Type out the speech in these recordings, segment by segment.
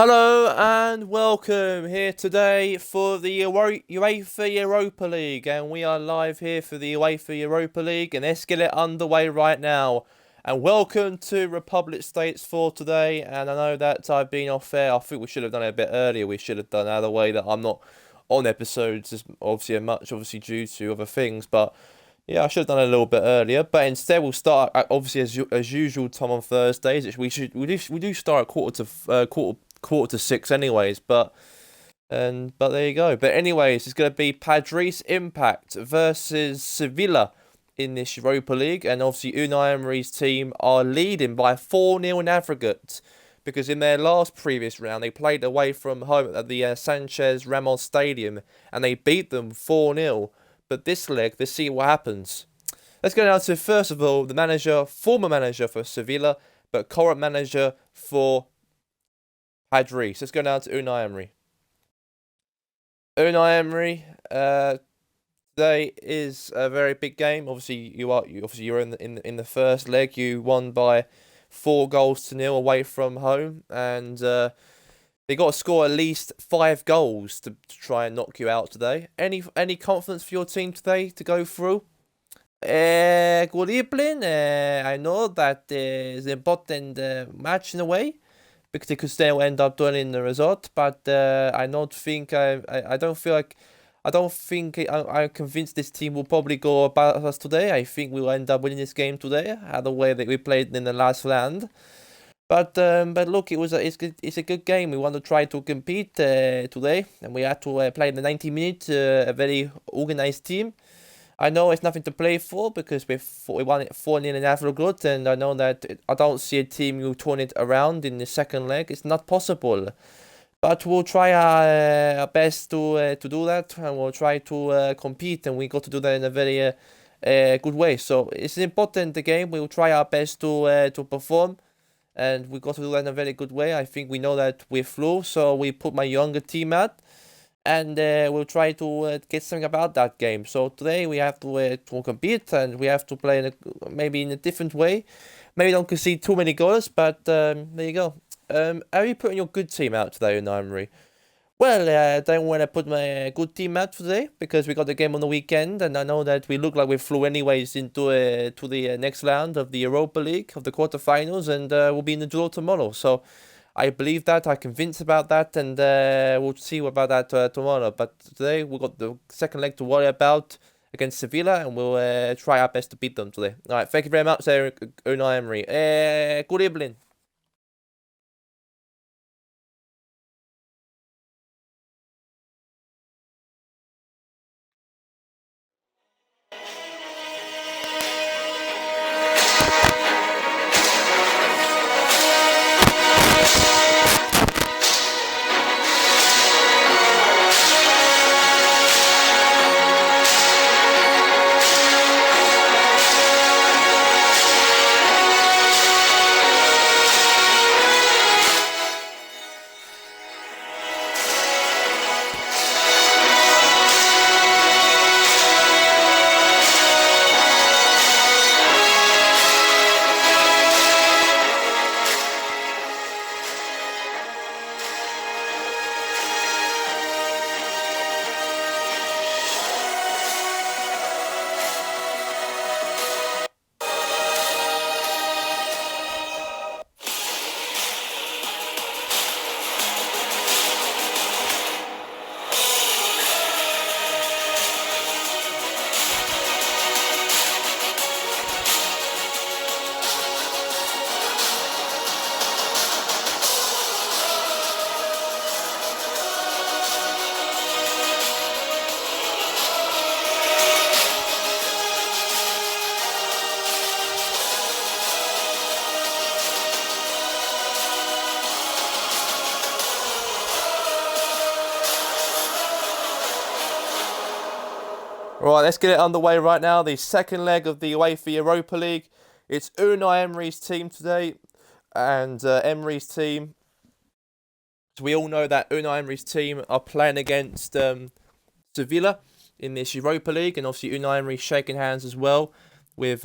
Hello and welcome here today for the UEFA Europa League, and we are live here for the UEFA Europa League, and let's get it underway right now. And welcome to Republic States for today. And I know that I've been off air. I think we should have done it a bit earlier. We should have done it out of the way that I'm not on episodes as obviously due to other things, but. Yeah, I should have done it a little bit earlier, but instead we'll start obviously as usual time on Thursdays. We do start at quarter to six anyways, but there you go. But anyways, it's gonna be Padres Impact versus Sevilla in this Europa League, and obviously Unai Emery's team are leading by 4-0 in aggregate because in their last previous round they played away from home at the Sanchez Ramos Stadium and they beat them 4-0. But this leg, let's see what happens. Let's go down to, first of all, the former manager for Sevilla, but current manager for Padres. Let's go down to Unai Emery. Unai Emery, today is a very big game. Obviously, you're in the first leg. You won by 4-0 away from home, and they got to score at least 5 goals to try and knock you out today. Any confidence for your team today to go through? Good evening. I know that it's an important match in a way because they could still end up doing it in the result, but I don't think I don't feel like I'm convinced this team will probably go about us today. I think we'll end up winning this game today, the way that we played in the last round. But look, it's a good game. We want to try to compete today, and we had to play in the 90 minutes. A very organized team. I know it's nothing to play for because we won it 4-0 in aggregate, and I know that I don't see a team who turn it around in the second leg. It's not possible. But we'll try our best to do that, and we'll try to compete, and we got to do that in a very good way. So it's important the game. We'll try our best to perform. And we got to do that in a very good way. I think we know that we're through, so we put my younger team out, and we'll try to get something about that game. So today we have to compete, and we have to play maybe in a different way. Maybe don't concede too many goals, but there you go. Are you putting your good team out today, Unai? Well, I don't want to put my good team out today because we got the game on the weekend, and I know that we look like we flew anyways into to the next round of the Europa League of the quarterfinals, and we'll be in the draw tomorrow. So I believe that, I'm convinced about that, and we'll see about that tomorrow. But today we got the second leg to worry about against Sevilla, and we'll try our best to beat them today. All right, thank you very much, Unai Emery. Good evening. Right, let's get it underway right now. The second leg of the UEFA Europa League. It's Unai Emery's team today, and Emery's team. So we all know that Unai Emery's team are playing against Sevilla in this Europa League, and obviously Unai Emery shaking hands as well with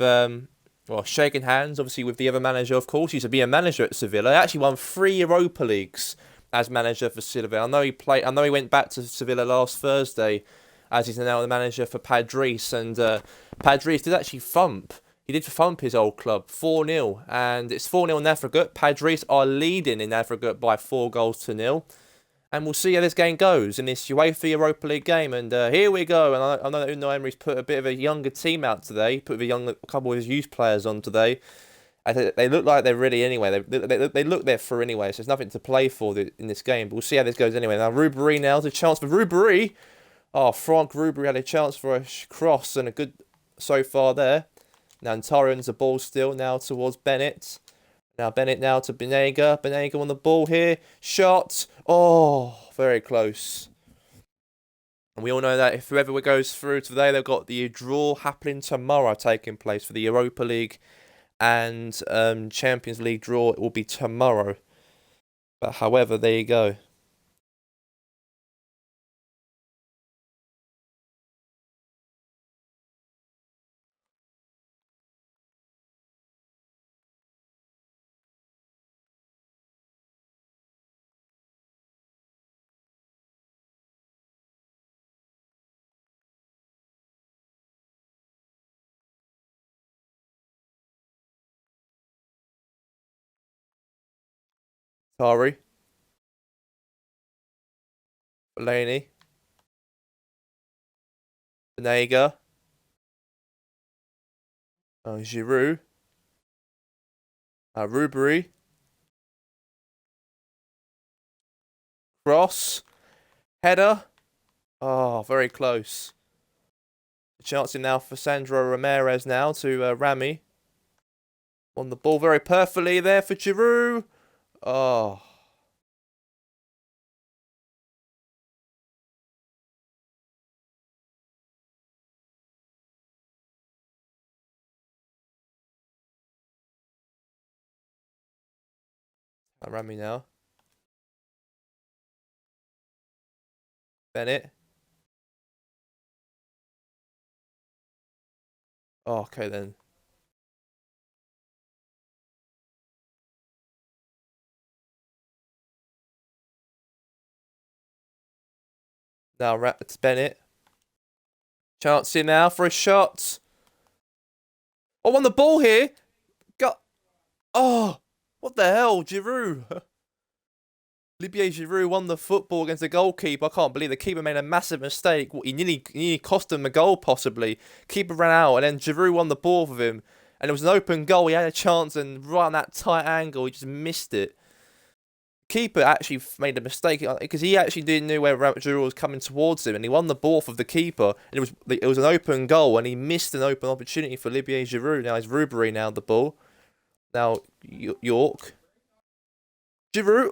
shaking hands obviously with the other manager. Of course, he used to be a manager at Sevilla. He actually won 3 Europa Leagues as manager for Sevilla. I know he played. I know he went back to Sevilla last Thursday, as he's now the manager for Padres. And Padres did actually thump. He did thump his old club 4-0, and it's 4-0 in aggregate. Padres are leading in aggregate by 4-0. And we'll see how this game goes in this UEFA Europa League game. And here we go. And I know that Unai Emery's put a bit of a younger team out today. Put a couple of his youth players on today. I think they look like they're ready anyway. They look there for anyway. So there's nothing to play for in this game. But we'll see how this goes anyway. Now Ribery now. There's a chance for Ribery. Oh, Franck Ribery had a chance for a cross and a good so far there. Now Antarian's the ball still now towards Bennett. Now Bennett now to Benega. Benega on the ball here. Shot. Oh, very close. And we all know that if whoever goes through today, they've got the draw happening tomorrow taking place for the Europa League and Champions League draw. It will be tomorrow. But however, there you go. Tari. Fellaini. Benega. Giroud. Ribery. Cross. Header. Oh, very close. Chancing now for Sandro Ramirez now to Rami. On the ball very perfectly there for Giroud. Oh. Rami now. Bennett. Oh, okay then. Now it's Bennett. Chancing now for a shot. Oh, on the ball here. Got. Oh, what the hell, Giroud? Olivier Giroud won the football against the goalkeeper. I can't believe the keeper made a massive mistake. He nearly cost him a goal, possibly. Keeper ran out, and then Giroud won the ball for him. And it was an open goal. He had a chance, and right on that tight angle, he just missed it. Keeper actually made a mistake because he actually didn't know where Giroud was coming towards him, and he won the ball for the keeper. And it was an open goal, and he missed an open opportunity for Olivier Giroud. Now it's Ribery now the ball. Now York. Giroud.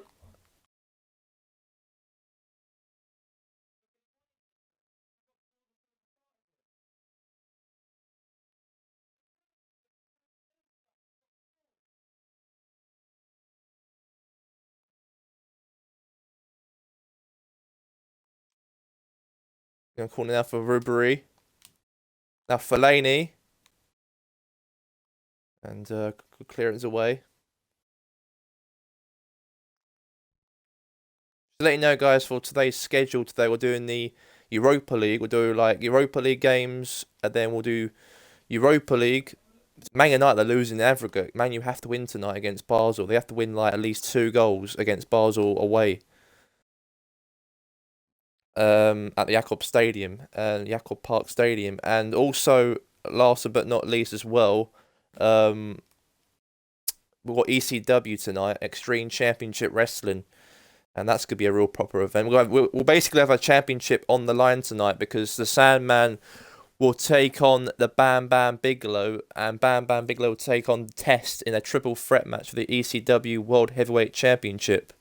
Going to corner now for Ribery. Now Fellaini. And clearance away. To let you know, guys, for today's schedule today, we're doing the Europa League. We'll do like Europa League games, and then we'll do Europa League. Man United, they're losing the aggregate. Man, you have to win tonight against Basel. They have to win like at least 2 goals against Basel away. At the Jakob Park Stadium, and also last but not least as well, we've got ECW tonight, Extreme Championship Wrestling, and that's gonna be a real proper event. We'll basically have a championship on the line tonight because the Sandman will take on the Bam Bam Bigelow, and Bam Bam Bigelow will take on Test in a triple threat match for the ECW World Heavyweight Championship.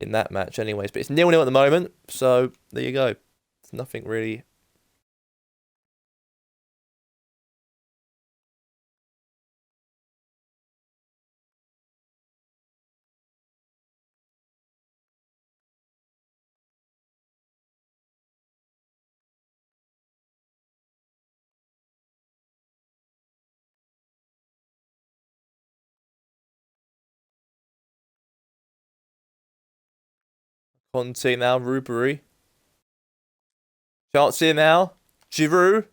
In that match, anyways, but it's 0-0 at the moment, so there you go. It's nothing really Conte now, Ribery. Chance here now. Giroud.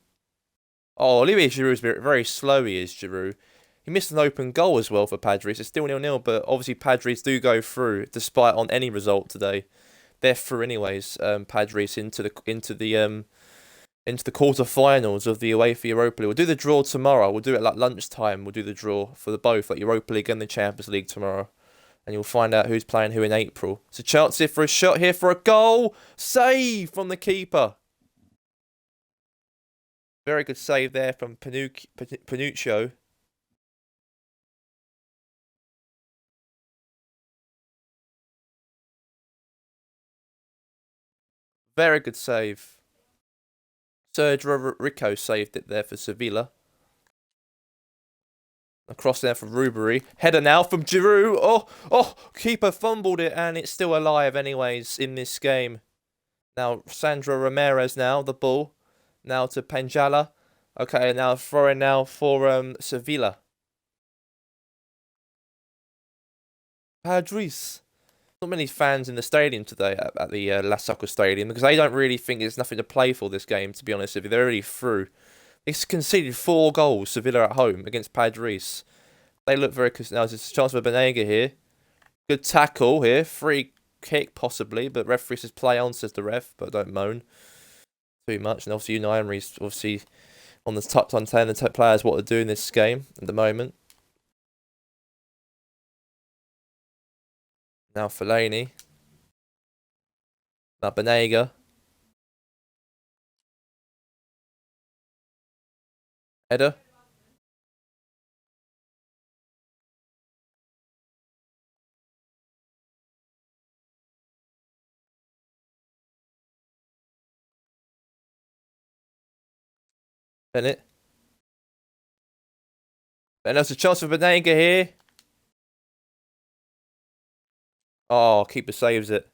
Oh, Olivier Giroud's very slow, he is, Giroud. He missed an open goal as well for Padres. It's still 0-0, but obviously Padres do go through, despite on any result today. They're through anyways, Padres into the quarterfinals of the UEFA Europa League. We'll do the draw tomorrow. We'll do it like lunchtime. We'll do the draw for the both, like Europa League and the Champions League tomorrow. And you'll find out who's playing who in April. It's a chance here for a shot, here for a goal. Save from the keeper. Very good save there from Panuccio. Very good save. Sergio Rico saved it there for Sevilla. Across there from Ribery. Header now from Giroud. Oh, keeper fumbled it and it's still alive anyways in this game. Now, Sandro Ramirez now, the ball. Now to Penjala. Okay, now throwing now for Sevilla. Padres. Not many fans in the stadium today at the La Soccer Stadium because they don't really think there's nothing to play for this game, to be honest with you. They're already through. They conceded 4 goals, Sevilla at home, against Padres. They look very... Now, there's a chance for Banega here. Good tackle here. Free kick, possibly, but referee says play on, says the ref, but don't moan too much. And obviously, Unai Emery's obviously on the top on telling the players what to do in this game at the moment. Now Fellaini. Now Banega. Header. Bennett. And there's a chance for Banega here. Oh, keeper saves it.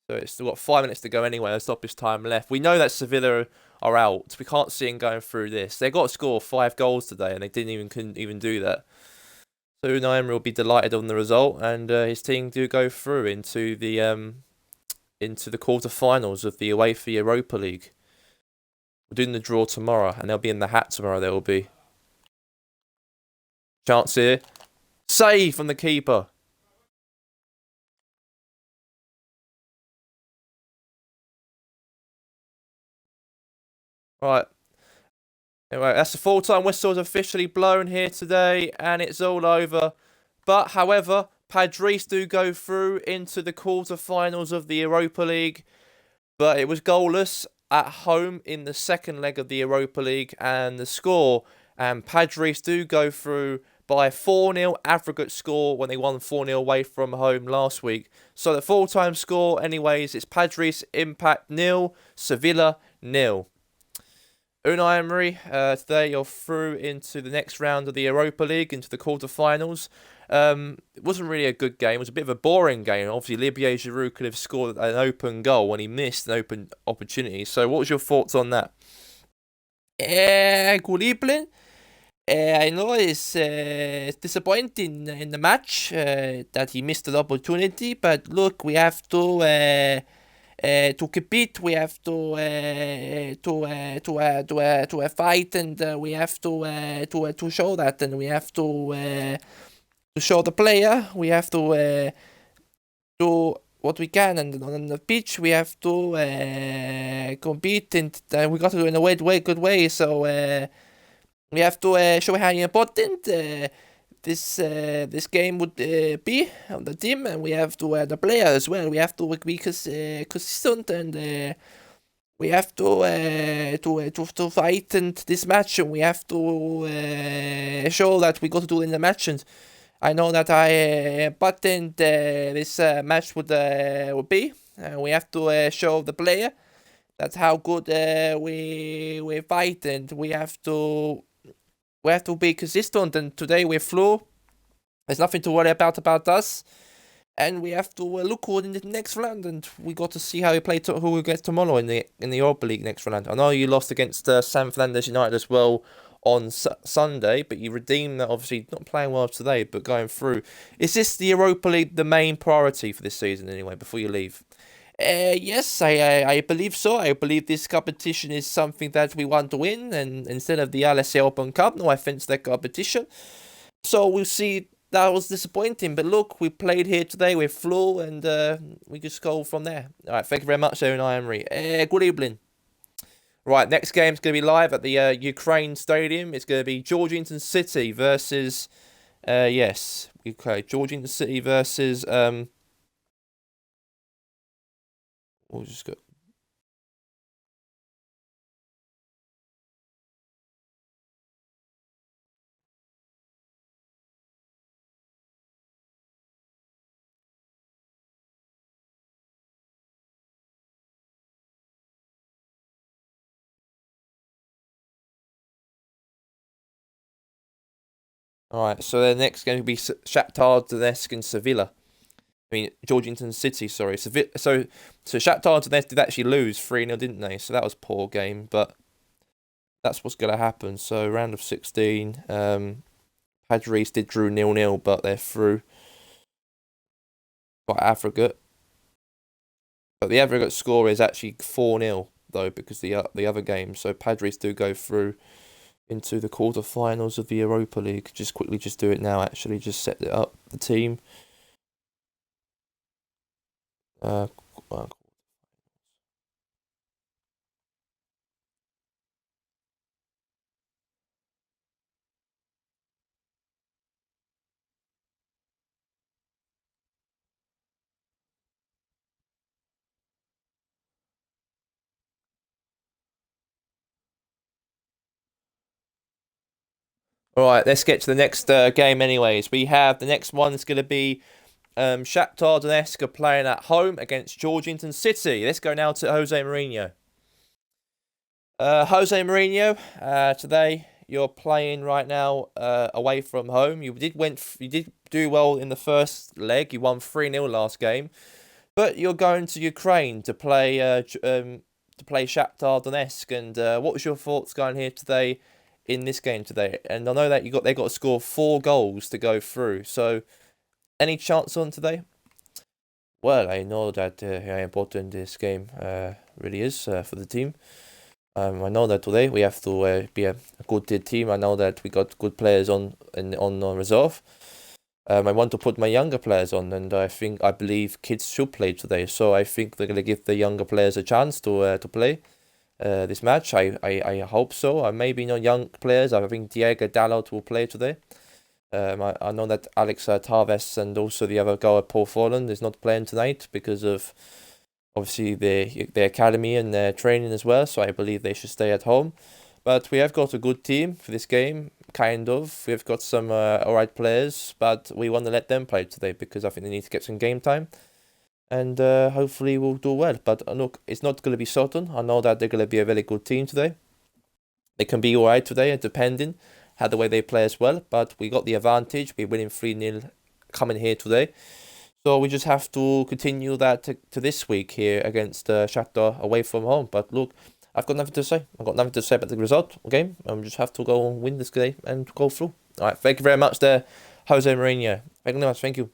So it's still got 5 minutes to go anyway. There's stoppage time left. We know that Sevilla are out. We can't see them going through this. They got to score 5 goals today, and they couldn't even do that. So Unai Emery will be delighted on the result, and his team do go through into the quarterfinals of the UEFA Europa League. We're doing the draw tomorrow, and they'll be in the hat tomorrow. There will be chance here, save from the keeper. Right. Anyway, that's the full-time whistle is officially blown here today, and it's all over. But, however, Padres do go through into the quarterfinals of the Europa League. But it was goalless at home in the second leg of the Europa League, and the score, and Padres do go through by 4-0 aggregate score when they won 4-0 away from home last week. So the full-time score, anyways, it's Padres Impact 0, Sevilla 0. Unai Emery, today you're through into the next round of the Europa League, into the quarterfinals. It wasn't really a good game. It was a bit of a boring game. Obviously, Olivier Giroud could have scored an open goal when he missed an open opportunity. So what was your thoughts on that? Good evening. I know it's disappointing in the match that he missed an opportunity, but look, we have to compete. We have to fight, and we have to show that, and we have to show the player. We have to do what we can, and on the pitch we have to compete, and we got to do it in a good way. So we have to show how important this game would be on the team, and we have to the player as well. We have to be consistent, and we have to fight in this match, and we have to show that we got to do it in the match. And I know that important this match would be. We have to show the player that's how good we fight, and we have to be consistent. And today we flew. There's nothing to worry about us, and we have to look good in the next round. And we got to see how we play. Who we get tomorrow in the Europa League next round. I know you lost against San Fernandez United as well on Sunday, but you redeemed that, obviously not playing well today, but going through. Is this the Europa League the main priority for this season anyway, before you leave? Yes, I believe so. I believe this competition is something that we want to win, and instead of the LSA Open Cup, no offense to that competition. So we'll see. That was disappointing, but look, we played here today with Flo, and we just go from there. All right, thank you very much, Unai Emery. Good evening. Right, next game's going to be live at the Ukraine Stadium. It's going to be Georgington City versus, yes, okay, Georgington City versus, we'll just go. All right, so the next game will be Shakhtar Donetsk and Sevilla. I mean, Georgington City, sorry. So Shakhtar Donetsk did actually lose 3-0, didn't they? So that was a poor game, but that's what's going to happen. So round of 16, Padres did drew 0-0, but they're through. Quite aggregate. But the aggregate score is actually 4-0, though, because the other game. So Padres do go through into the quarterfinals of the Europa League. Just do it now, actually. Just set it up, the team. Uh, all right, let's get to the next game anyways. We have the next one is going to be Shakhtar Donetsk are playing at home against Georgington City. Let's go now to Jose Mourinho. Jose Mourinho, today you're playing right now away from home. You did do well in the first leg. You won 3-0 last game, but you're going to Ukraine to play Shakhtar Donetsk. And what was your thoughts going here today in this game today? And I know that they got to score 4 goals to go through. So any chance on today? Well, I know that how important this game really is for the team. I know that today we have to be a good team. I know that we got good players on reserve. I want to put my younger players on, and I believe kids should play today. So I think they're gonna give the younger players a chance to play this match. I hope so. Maybe not young players. I think Diego Dalot will play today. I know that Alex Tavares and also the other guy, Paul Folland, is not playing tonight because of obviously their academy and their training as well. So I believe they should stay at home. But we have got a good team for this game, kind of. We've got some alright players, but we want to let them play today because I think they need to get some game time. And hopefully we'll do well. But look, it's not going to be certain. I know that they're going to be a very good team today. They can be alright today, depending how the way they play as well. But we got the advantage. We're winning 3-0 coming here today. So we just have to continue that to this week here against Shakhtar away from home. But look, I've got nothing to say. I've got nothing to say about the result of the game. I just have to go and win this game and go through. All right, thank you very much there, Jose Mourinho. Thank you very much. Thank you.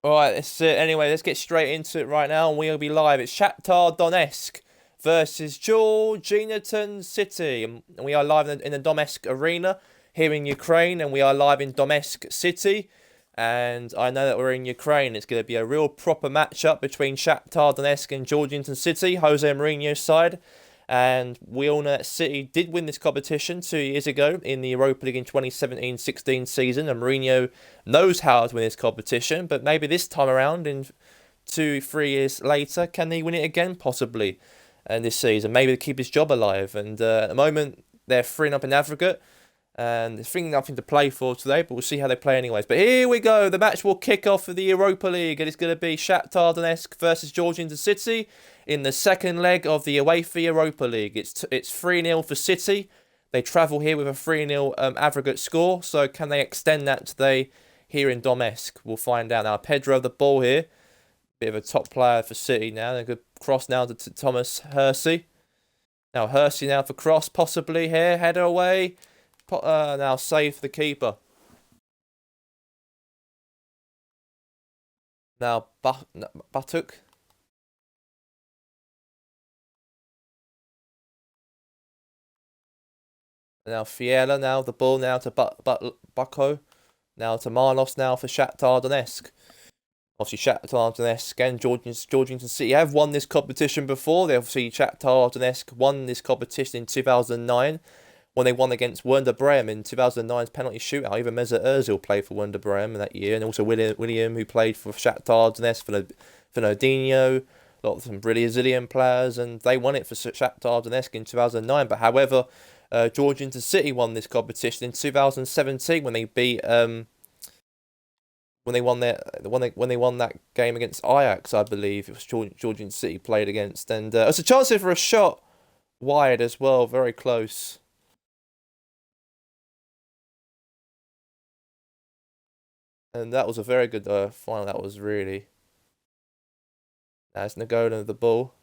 All right, that's it. Anyway, let's get straight into it right now, and we'll be live. It's Shakhtar Donetsk versus Georginaton City, and we are live in the Donetsk arena here in Ukraine, and we are live in Donetsk City. And I know that we're in Ukraine. It's going to be a real proper matchup between Shakhtar Donetsk and Georginaton City, Jose Mourinho's side. And we all know that City did win this competition 2 years ago in the Europa League in 2017-16 season. And Mourinho knows how to win this competition. But maybe this time around, in 2, 3 years later, can he win it again? Possibly. And this season, maybe to keep his job alive. And at the moment, they're 3 up in aggregate. And there's nothing to play for today, but we'll see how they play anyways. But here we go. The match will kick off for the Europa League. And it's going to be Shakhtar Donetsk versus Georginaton City in the second leg of the UEFA Europa League. It's 3-0 for City. They travel here with a 3-0 aggregate score. So can they extend that today here in Donetsk? We'll find out. Now, Pedro the ball here. Bit of a top player for City now. A good cross now to Thomas Hersey. Now Hersey now for cross possibly here. Header away. Now save for the keeper. Now Batuk. Now Fiala, now the ball now to Bako. Now to Marlos now for Shakhtar Donetsk. Obviously Shakhtar Donetsk and Georginaton City have won this competition before. They obviously Shakhtar Donetsk won this competition in 2009. When they won against Werder Bremen in 2009's penalty shootout. Even Mesut Ozil played for Werder Bremen that year, and also William who played for Shakhtar Donetsk, Fernandinho, a lot of some Brazilian players, and they won it for Shakhtar Donetsk in 2009. But however, Georginaton City won this competition in 2017 when they beat when they won that game against Ajax, I believe it was Georginaton City played against, and it's a chance here for a shot wide as well, very close. And that was a very good final. That was really. That's Nagolan of the ball.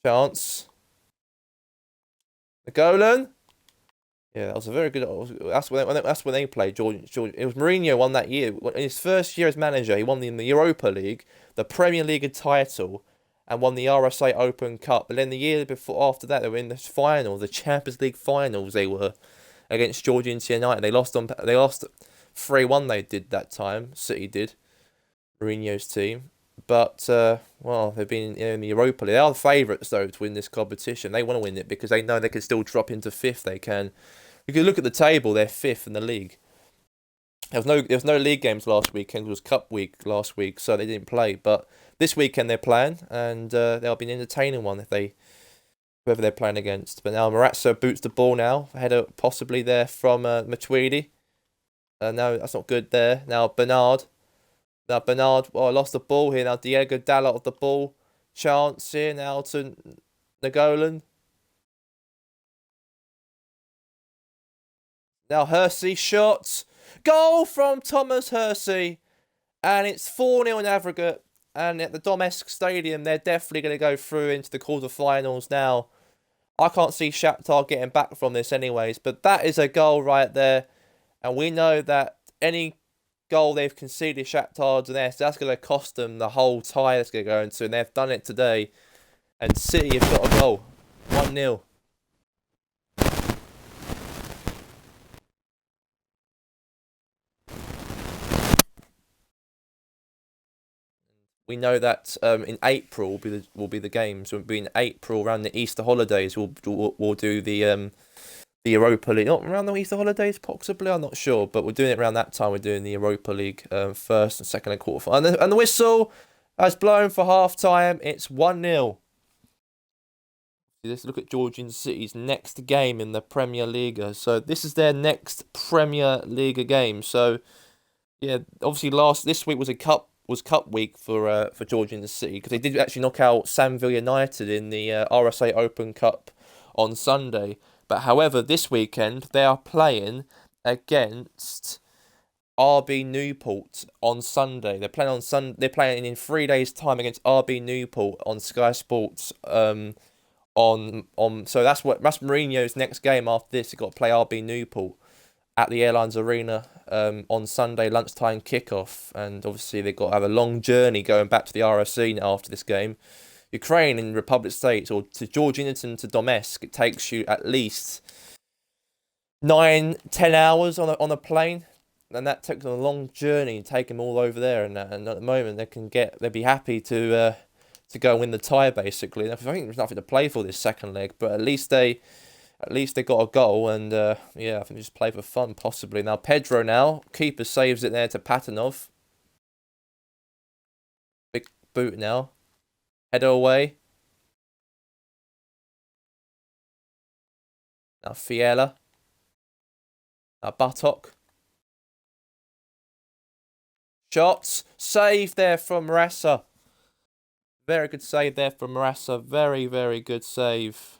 Chance. Nagolan. Yeah, that was a very good. That's when they played. George. It was Mourinho won that year. In his first year as manager, he won the Europa League, the Premier League title, and won the RSA Open Cup. But then the year before, after that, they were in the finals, the Champions League finals. They were against Georginaton United. They lost 3-1. They did that time. City did. Mourinho's team. But well, they've been in the Europa League. They are the favourites though to win this competition. They want to win it because they know they can still drop into fifth. They can. You can look at the table. They're fifth in the league. There was no league games last weekend. It was Cup week last week, so they didn't play. But this weekend they're playing, and they'll be an entertaining one if whoever they're playing against. But now Marazzo boots the ball now. Header possibly there from Matuidi. No, that's not good there. Now Bernard. Now Bernard, I lost the ball here. Now Diego Dalot of the ball. Chance here now to Nagolan. Now Hersey shot. Goal from Thomas Hersey. And it's 4-0 in aggregate. And at the Donetsk Stadium, they're definitely going to go through into the quarterfinals now. I can't see Shakhtar getting back from this anyways. But that is a goal right there. And we know that any goal they've conceded Shakhtar Donetsk, that's going to cost them the whole tie that's going to go into. And they've done it today. And City have got a goal. 1-0. We know that in April will be the games. Will be in April around the Easter holidays. We'll do the Europa League. Not around the Easter holidays, possibly. I'm not sure, but we're doing it around that time. We're doing the Europa League first and second and quarterfinal. And the whistle has blown for half time. It's 1-0. Let's look at Georginaton City's next game in the Premier League. So this is their next Premier League game. So yeah, obviously this week was cup week for Georginaton City because they did actually knock out Sanville United in the RSA Open Cup on Sunday. But however, this weekend they are playing against RB Newport on Sunday. They're playing They're playing in 3 days' time against RB Newport on Sky Sports. So that's Mourinho's next game after this. He's got to play RB Newport. at the Airlines Arena on Sunday lunchtime kickoff, and obviously they've got to have a long journey going back to the RFC now after this game. Ukraine and Republic States, or to Georgian to Donetsk, it takes you at least 9, 10 hours on a plane, and that took them a long journey to take them all over there. And at the moment they'd be happy to go and win the tie basically. I think there's nothing to play for this second leg, but at least they got a goal, and yeah, I think just play for fun possibly. Now Pedro, keeper saves it there to Patanov. Big boot now, header away. Now Fiala. Now Buttock. Shots. Save there from Rasa. Very good save there from Rasa. Very, very good save.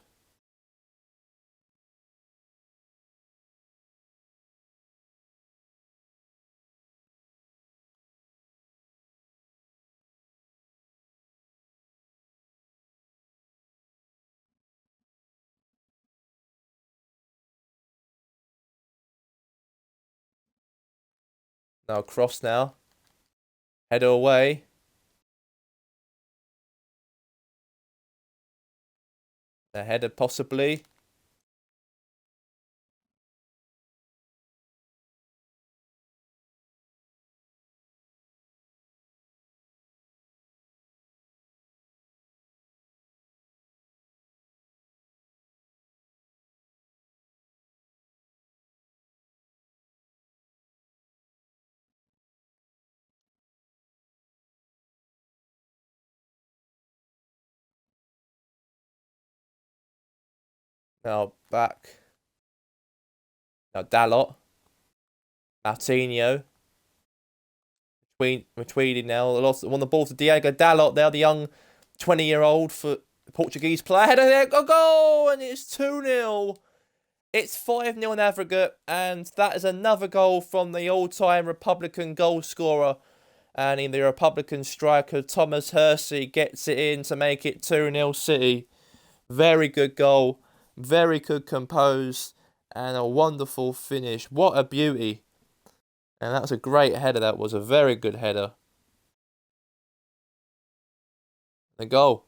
Now cross now. Header away. A header possibly. Now back. Now Dalot. Martinho. Tweedy now. Won the ball to Diego Dalot. They're the young 20-year-old for the Portuguese player. Header there. Go goal! And it's 2-0. It's 5-0 in aggregate. And that is another goal from the all-time Republican goal scorer. And in the Republican striker, Thomas Hersey gets it in to make it 2-0 City. Very good goal. Very good composed. And a wonderful finish. What a beauty. And that was a great header. That was a very good header. The goal.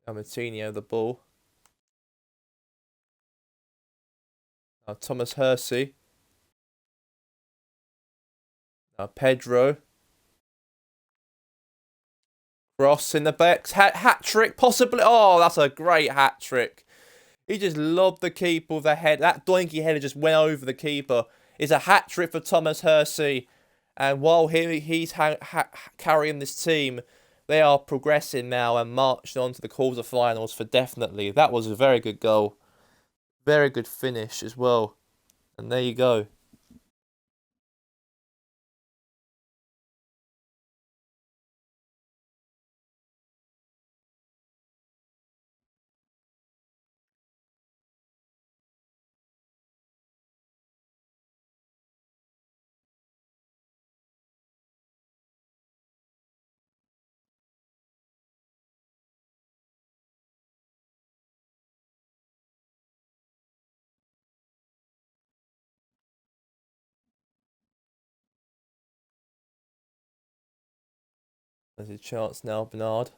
Martinho the ball. Now Thomas Hersey. Now Pedro. Cross in the box. Hat trick, possibly. Oh, that's a great hat trick. He just lobbed the keeper with a head. That doinky header just went over the keeper. It's a hat trick for Thomas Hersey. And while he's carrying this team, they are progressing now and marching on to the quarterfinals for definitely. That was a very good goal. Very good finish as well. And there you go. There's a chance now, Bernard.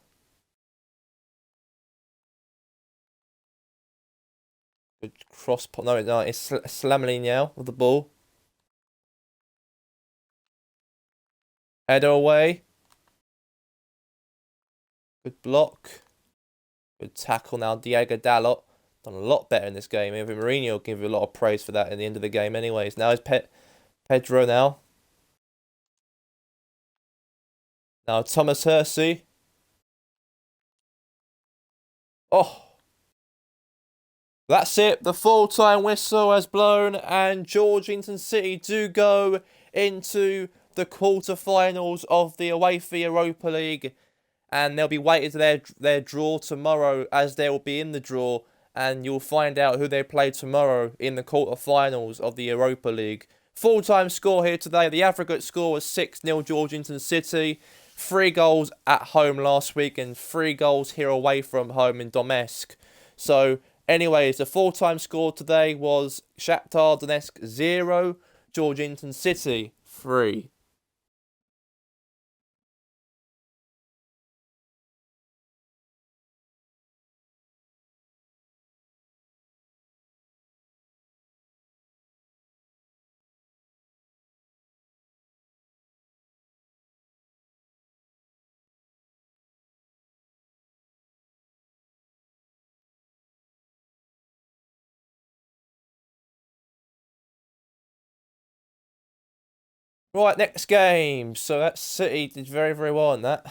Good cross. No, it's Slamini now with the ball. Header away. Good block. Good tackle now. Diego Dalot done a lot better in this game. Even Mourinho will give you a lot of praise for that at the end of the game anyways. Now it's Pedro now. Now Thomas Hersey. Oh. That's it. The full-time whistle has blown and Georgington City do go into the quarterfinals of the UEFA Europa League, and they'll be waiting to their draw tomorrow, as they will be in the draw, and you'll find out who they play tomorrow in the quarterfinals of the Europa League. Full-time score here today. The aggregate score was 6-0 Georgington City. 3 goals at home last week and 3 goals here away from home in Donetsk. So, anyways, the full-time score today was Shakhtar Donetsk 0, Georgington City 3. Right, next game. So that City did very, very well on that.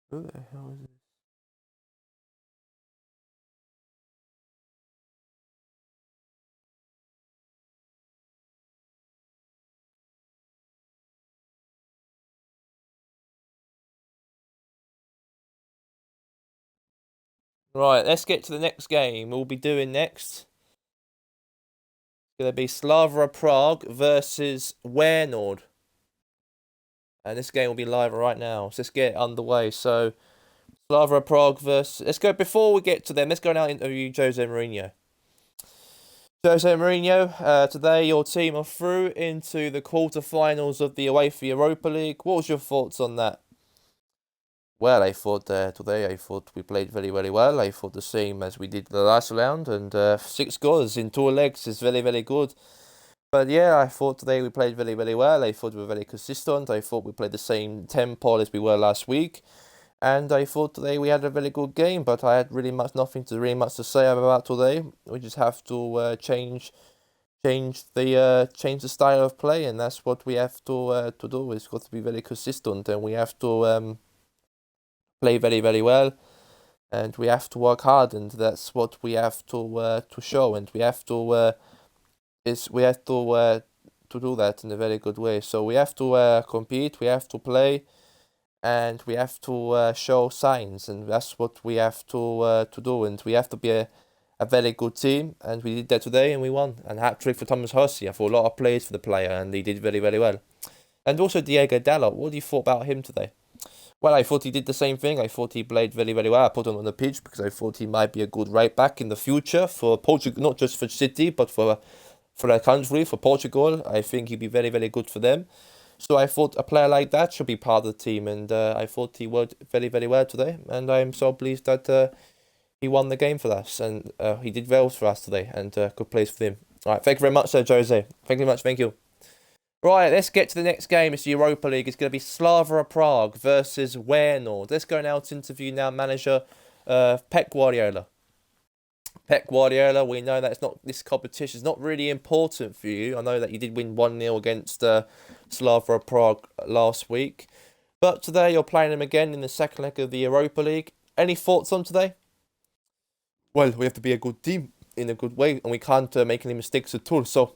Who the hell is it? Right, let's get to the next game. We'll be doing next. It's going to be Slava Prague versus Wernord. And this game will be live right now. So let's get underway. So, Slava Prague versus... Let's go, before we get to them, let's go now and interview Jose Mourinho. Jose Mourinho, today your team are through into the quarterfinals of the UEFA Europa League. What was your thoughts on that? Well, I thought today we played very, very well. I thought the same as we did the last round, and 6 goals in 2 legs is very, very good. But yeah, I thought today we played very, very well. I thought we were very consistent. I thought we played the same tempo as we were last week. And I thought today we had a very good game, but I had nothing to say about today. We just have to change the style of play, and that's what we have to do. It's got to be very consistent, and we have to play very, very well, and we have to work hard, and that's what we have to show, and we have to do that in a very good way. So we have to compete, we have to play, and we have to show signs, and that's what we have to do, and we have to be a very good team, and we did that today, and we won. And hat-trick for Thomas Hersey. I thought a lot of plays for the player, and he did very, very well. And also Diego Dalot, what do you thought about him today? Well, I thought he did the same thing. I thought he played very, very well. I put him on the pitch because I thought he might be a good right back in the future for Portugal, not just for City, but for the country, for Portugal. I think he'd be very, very good for them. So I thought a player like that should be part of the team, and I thought he worked very, very well today. And I'm so pleased that he won the game for us, and he did well for us today, and good place for him. All right, thank you very much, Jose. Thank you very much, thank you. Right, let's get to the next game. It's the Europa League. It's going to be Slava Prague versus Wernord. Let's go now to interview now manager Pep Guardiola. Pep Guardiola, we know that this competition is not really important for you. I know that you did win 1-0 against Slava Prague last week. But today you're playing them again in the second leg of the Europa League. Any thoughts on today? Well, we have to be a good team in a good way, and we can't make any mistakes at all. So,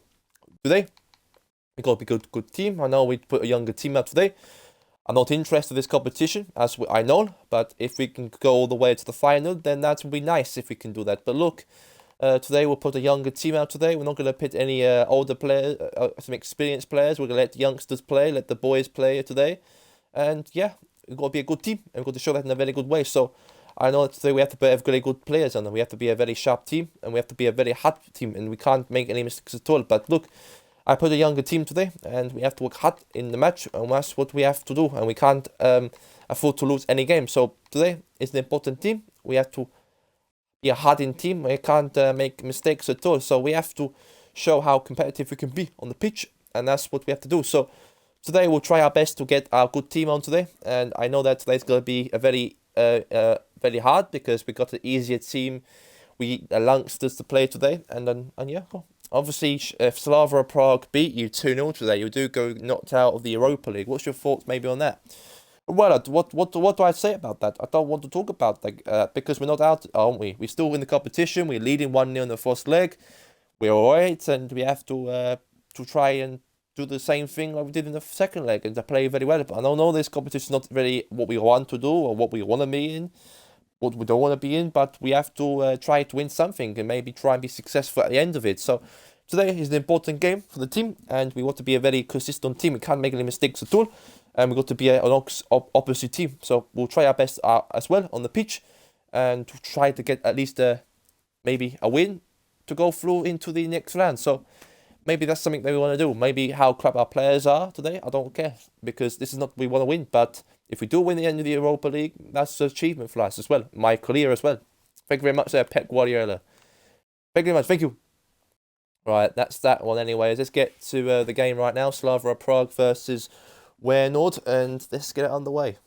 today, we got to be a good team. I know we put a younger team out today. I'm not interested in this competition, I know, but if we can go all the way to the final, then that would be nice if we can do that. But look, today we'll put a younger team out today. We're not going to put any older players, some experienced players. We're going to let the youngsters play, let the boys play today. And yeah, we've got to be a good team, and we've got to show that in a very good way. So I know today we have to have very good players, and we have to be a very sharp team, and we have to be a very hard team, and we can't make any mistakes at all. But look, I put a younger team today, and we have to work hard in the match, and that's what we have to do, and we can't afford to lose any game. So today is an important team. We have to be a hardened team. We can't make mistakes at all. So we have to show how competitive we can be on the pitch, and that's what we have to do. So today we'll try our best to get our good team on today, and I know that today's going to be a very hard because we got an easier team. We youngsters to play today, and yeah, Obviously, if Slava Prague beat you 2-0 today, you do go knocked out of the Europa League. What's your thoughts maybe on that? Well, what do I say about that? I don't want to talk about that because we're not out, aren't we? We're still in the competition. We're leading 1-0 in the first leg. We're alright, and we have to try and do the same thing like we did in the second leg and to play very well. But I don't know this competition is not really what we want to do or what we want to be in, what we don't want to be in, but we have to try to win something and maybe try and be successful at the end of it. So today is an important game for the team, and we want to be a very consistent team. We can't make any mistakes at all, and we've got to be an opposite team. So we'll try our best as well on the pitch, and to try to get at least maybe a win to go through into the next round. So maybe that's something that we want to do. Maybe how crap our players are today, I don't care, because this is not we want to win. But if we do win the end of the Europa League, that's an achievement for us as well. My career as well. Thank you very much there, Pep Guardiola. Thank you very much. Thank you. Right, that's that one anyways. Let's get to the game right now. Slava Prague versus Wernord, and let's get it underway.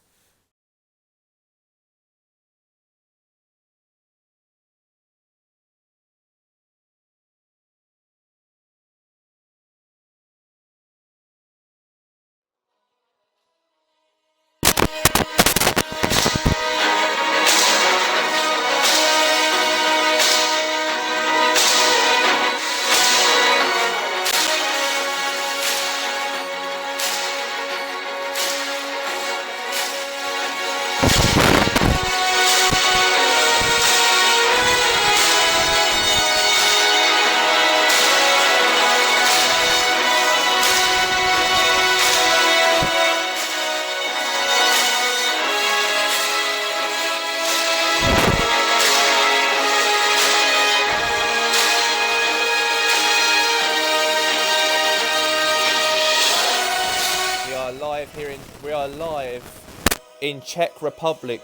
We are live in Czech Republic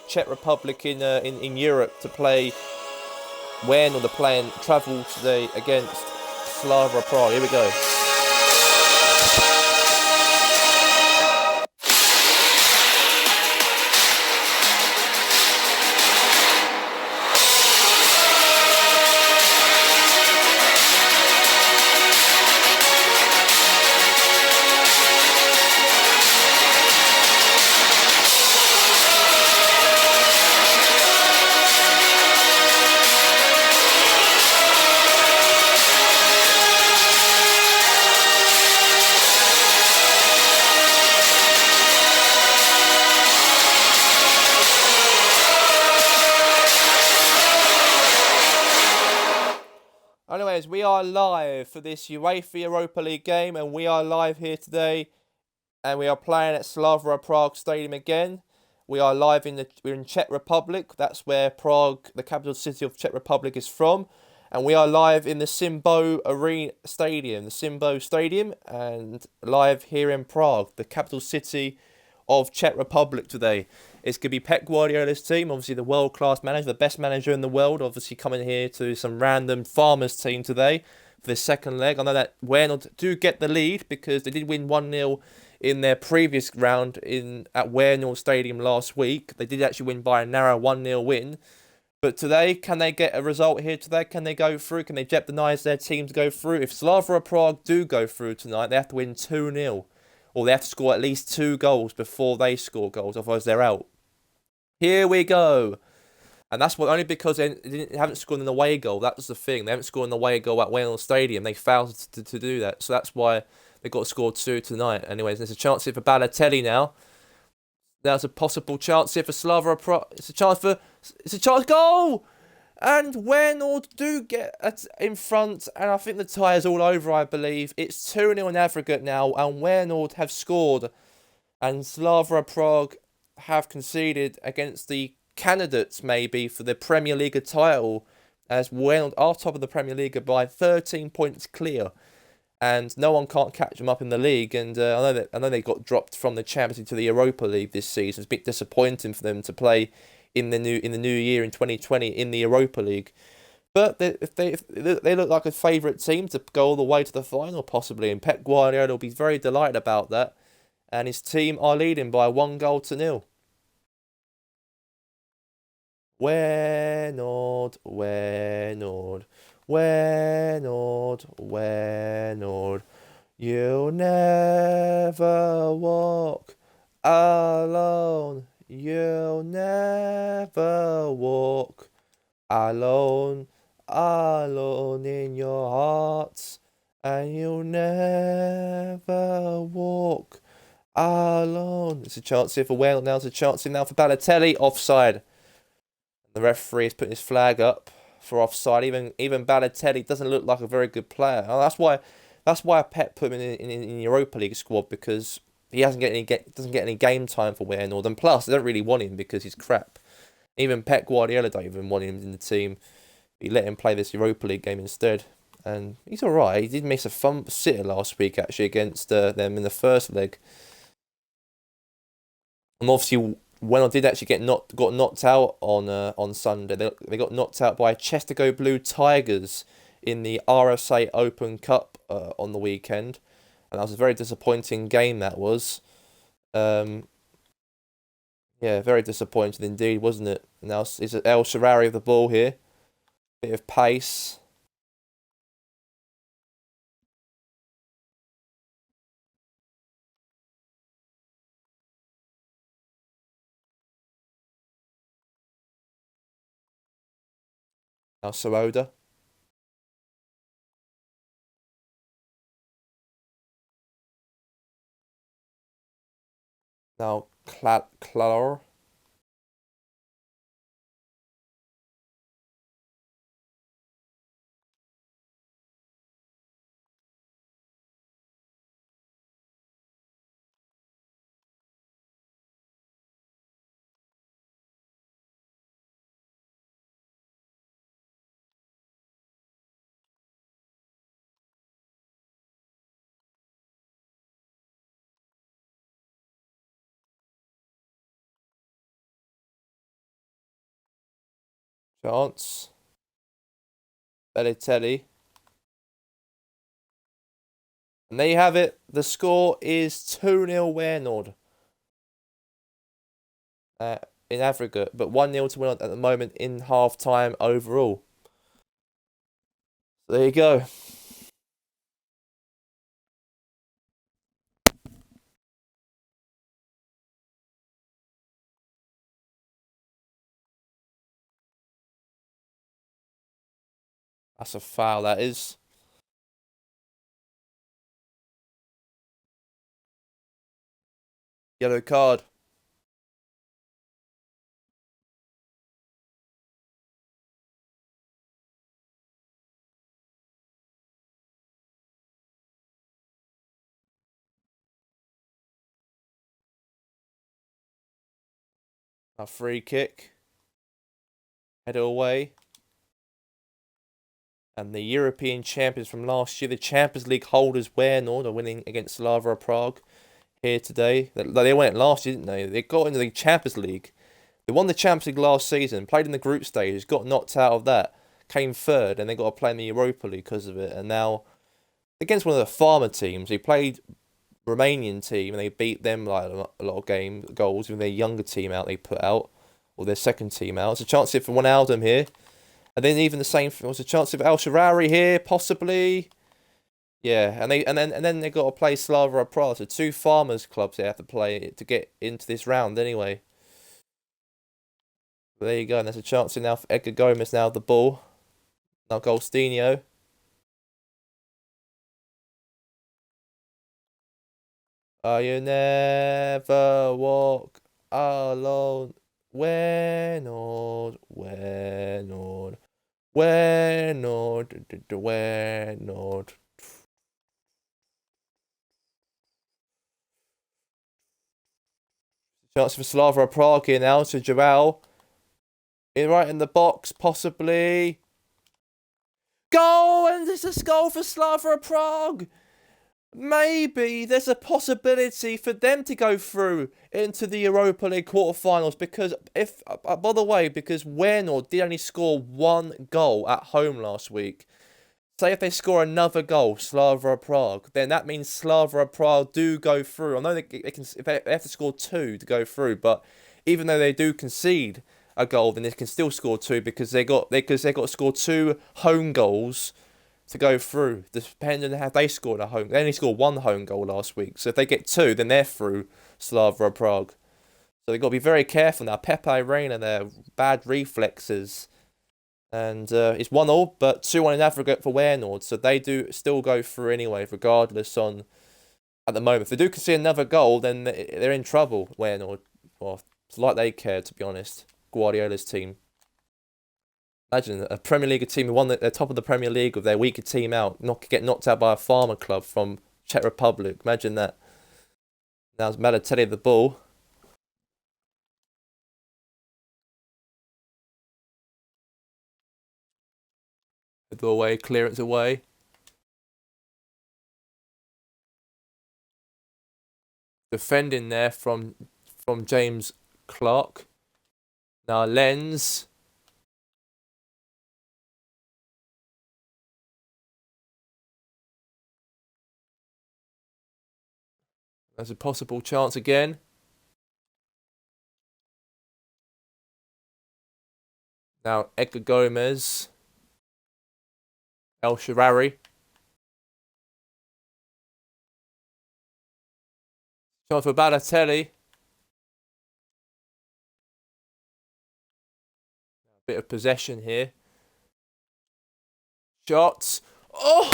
in Europe to play when or the plan travel today against Slava Prague. Here we go. Anyways, we are live for this UEFA Europa League game, and we are live here today, and we are playing at Slava Prague Stadium again. We are live we're in Czech Republic. That's where Prague, the capital city of Czech Republic, is from, and we are live in the Simbo Arena Stadium, and live here in Prague, the capital city of Czech Republic today. It's going to be Pep Guardiola's team, obviously the world-class manager, the best manager in the world, obviously coming here to some random farmers team today for the second leg. I know that Wernod do get the lead because they did win 1-0 in their previous round at Wernod Stadium last week. They did actually win by a narrow 1-0 win. But today, can they get a result here today? Can they go through? Can they jeopardise their team to go through? If Slava Prague do go through tonight, they have to win 2-0. Or they have to score at least 2 goals before they score goals, otherwise they're out. Here we go. And that's only because they haven't scored an away goal. That was the thing. They haven't scored an away goal at Wales Stadium. They failed to do that. So that's why they got to score 2 tonight. Anyways, there's a chance here for Balotelli now. There's a possible chance here for Slava Prague. It's a chance goal! And Wernord do get in front, and I think the tie is all over, I believe. It's 2-0 in aggregate now, and Wernord have scored. And Slava Prague have conceded against the candidates, maybe, for the Premier League title, as Wernord are top of the Premier League by 13 points clear. And no one can't catch them up in the league. And I know they got dropped from the Champions League to the Europa League this season. It's a bit disappointing for them to play in the new year in 2020 in the Europa League. But if they look like a favourite team to go all the way to the final, possibly. And Pep Guardiola will be very delighted about that. And his team are leading by 1-0. Wernord. Wenord, you'll never walk alone. You'll never walk alone, alone in your hearts, and you'll never walk alone. It's a chance here for Wales now. It's a chance here now for Balotelli. Offside. The referee is putting his flag up for offside. Even Balotelli doesn't look like a very good player. And that's why Pep put him in Europa League squad, because he doesn't get any game time for Wales. And plus, they don't really want him because he's crap. Even Pep Guardiola don't even want him in the team. He let him play this Europa League game instead. And he's alright. He did miss a fun sitter last week, actually, against them in the first leg. And obviously, when I did actually got knocked out on Sunday, they got knocked out by Chester Blue Tigers in the RSA Open Cup on the weekend. And that was a very disappointing game, that was. Yeah, very disappointing indeed, wasn't it? Now it's El Shaarawy of the ball here. Bit of pace. Now Saroda. Now Clar. Chance. Balotelli. And there you have it. The score is 2-0 Wales in aggregate, but 1-0 to win at the moment in half time overall. So there you go. That's a foul, that is. Yellow card. A free kick. Header away. And the European champions from last year, the Champions League holders, Wales, are winning against Slavia Prague here today. They won it last year, didn't they? They got into the Champions League. They won the Champions League last season, played in the group stage, got knocked out of that, came third, and they got to play in the Europa League because of it. And now, against one of the farmer teams, they played Romanian team, and they beat them like a lot of goals. Even their younger team out, they put out, or their second team out. It's a chance here for Wijnaldum here. And then even the same, was a chance of El Shaarawy here, possibly. Yeah, and then they got to play Slavia Prague. So two farmers clubs they have to play to get into this round anyway. But there you go, and there's a chance here now for Edgar Gomez now the ball. Now Golstino. Oh, you never walk alone. Wenord. Chance for Slavia Prague here now to Joel. Right in the box, possibly. Goal! And this is a goal for Slavia Prague. Maybe there's a possibility for them to go through into the Europa League quarterfinals, because by the way, because Wales did only score one goal at home last week. Say if they score another goal, Slavia Prague, then that means Slavia Prague do go through. I know they have to score two to go through, but even though they do concede a goal, then they can still score two because they got to score two home goals to go through. Depending on how they scored a home, they only scored one home goal last week. So if they get two, then they're through Slavia Prague. So they've got to be very careful now. Pepe Reina, their bad reflexes. And it's 1-1, but 2-1 in aggregate for Waernord. So they do still go through anyway, regardless on at the moment. If they do concede another goal, then they're in trouble, Waernord. Well, it's like they care, to be honest. Guardiola's team. Imagine a Premier League team who won the top of the Premier League with their weaker team out, get knocked out by a farmer club from Czech Republic. Imagine that. Now it's Balotelli the ball. The away, clearance away. Defending there from James Clark. Now Lenz. There's a possible chance again. Now Edgar Gomez. El Sharari. Chance for Balotelli. Bit of possession here. Shots. Oh!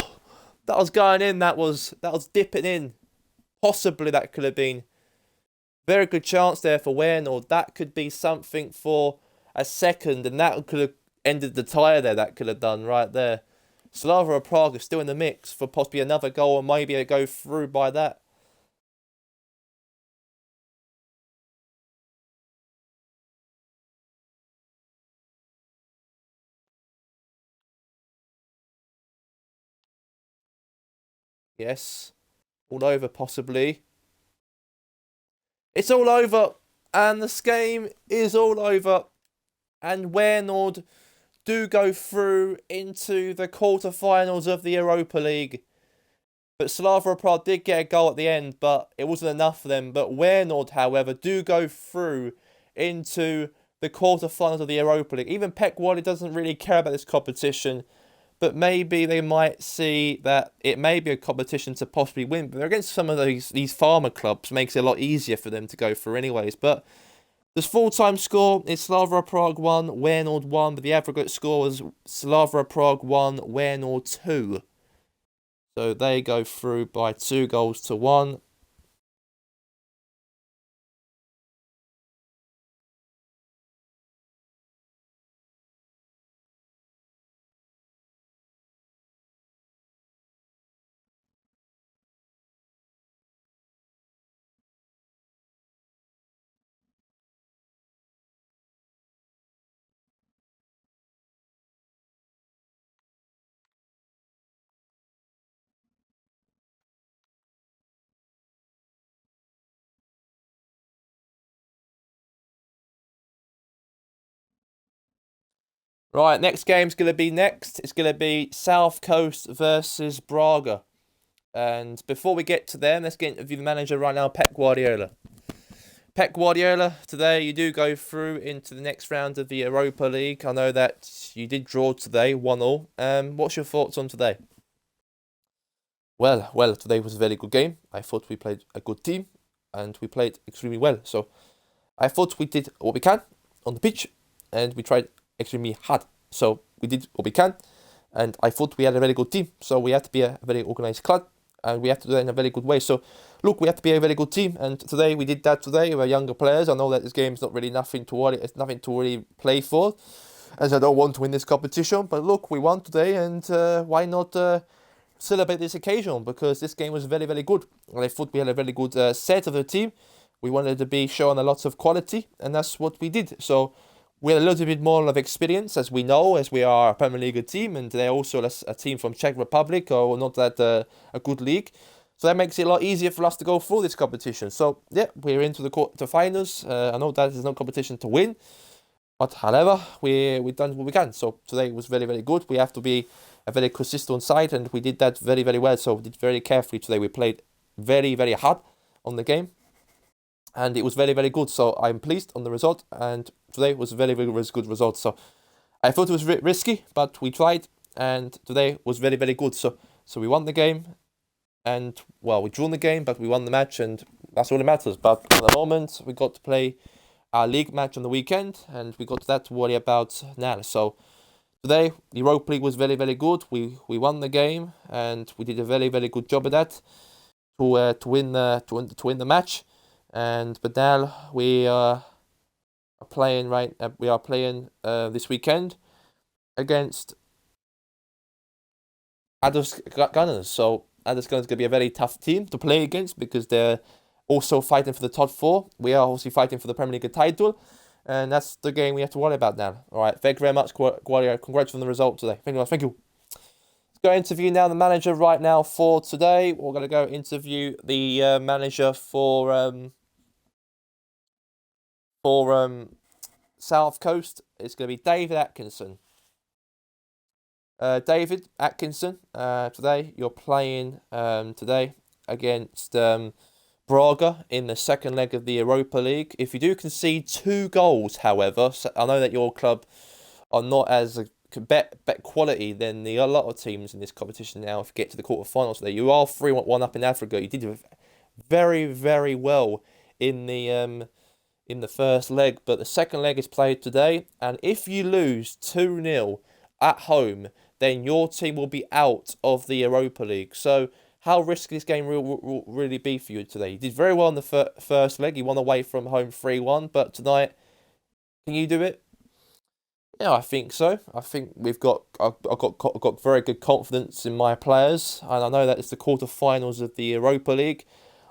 That was going in. That was dipping in. Possibly that could have been very good chance there for Waernord. That could be something for a second, and that could have ended the tie there. That could have done right there. Slavia Prague is still in the mix for possibly another goal, and maybe a go through by that. Yes. All over, possibly. It's all over. And this game is all over. And Waernord do go through into the quarterfinals of the Europa League. But Slavia Prague did get a goal at the end, but it wasn't enough for them. But Waernord, however, do go through into the quarterfinals of the Europa League. Even Pep Guardiola doesn't really care about this competition. But maybe they might see that it may be a competition to possibly win. But they're against some of these farmer clubs. Makes it a lot easier for them to go through anyways. But this full-time score is Slavia Prague 1, Waernord 1. But the aggregate score was Slavia Prague 1, Waernord 2. So they go through by 2-1. Right, next game's going to be next. It's going to be South Coast versus Braga. And before we get to them, let's get into the manager right now, Pep Guardiola. Pep Guardiola, today you do go through into the next round of the Europa League. I know that you did draw today, 1-1. What's your thoughts on today? Well, today was a very good game. I thought we played a good team, and we played extremely well. So I thought we did what we can on the pitch, and we tried extremely hard. So we did what we can, and I thought we had a very good team. So we have to be a very organised club, and we have to do that in a very good way. So look, we have to be a very good team, and today we did that today with our younger players. I know that this game is not really nothing to worry, it's nothing to really play for, as I don't want to win this competition. But look, we won today, and why not celebrate this occasion? Because this game was very, very good. And I thought we had a very good set of the team. We wanted to be showing a lot of quality, and that's what we did. So we had a little bit more of experience, as we know, as we are a Premier League team, and they're also a team from Czech Republic, or not that a good league. So that makes it a lot easier for us to go through this competition. So yeah, we're into the quarterfinals. I know that is no competition to win, but however, we've done what we can. So today was very, very good. We have to be a very consistent side, and we did that very, very well. So we did very carefully today. We played very, very hard on the game. and it was very, very good. So I'm pleased on the result, and today was a very, very good result. So I thought it was risky, but we tried, and today was very, very good. So we won the game, and well, we drew the game, but we won the match, and that's all that matters. But at the moment, we got to play our league match on the weekend, and we got that to worry about now. So today, the Europa League was very, very good. We won the game, and we did a very, very good job of that to win the match. And but now we are playing this weekend against Ados Gunners. So Ados Gunners is going to be a very tough team to play against because they're also fighting for the top four. We are obviously fighting for the Premier League title, and that's the game we have to worry about now. All right, thank you very much, Guardiola. Congrats on the result today. Thank you much. Thank you. Let's go interview now the manager right now for today. We're going to go interview the manager for South Coast. It's going to be David Atkinson. David Atkinson, today you're playing today against Braga in the second leg of the Europa League. If you do concede 2 goals, however, so I know that your club are not as better quality than a lot of teams in this competition now. If you get to the quarterfinals today, you are 3-1 up in Africa. You did very, very well in the first leg, but the second leg is played today, and if you lose 2-0 at home, then your team will be out of the Europa League. So how risky this game will really be for you today? You did very well in the first leg. You won away from home 3-1, but tonight, can you do it? Yeah, I think so. I think I've got very good confidence in my players, and I know that it's the quarterfinals of the Europa League.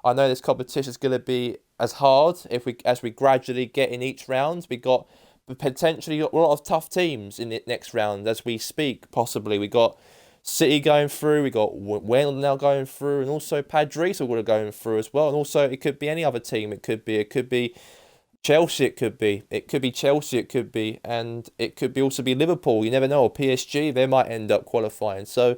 I know this competition is going to be as hard as we gradually get in each round. We got potentially a lot of tough teams in the next round as we speak. Possibly we got City going through, we got Wales now going through, and also Padres are going through as well. And also it could be any other team. It could be Chelsea. It could be Chelsea. It could be, and it could be also be Liverpool. You never know. Or PSG. They might end up qualifying. So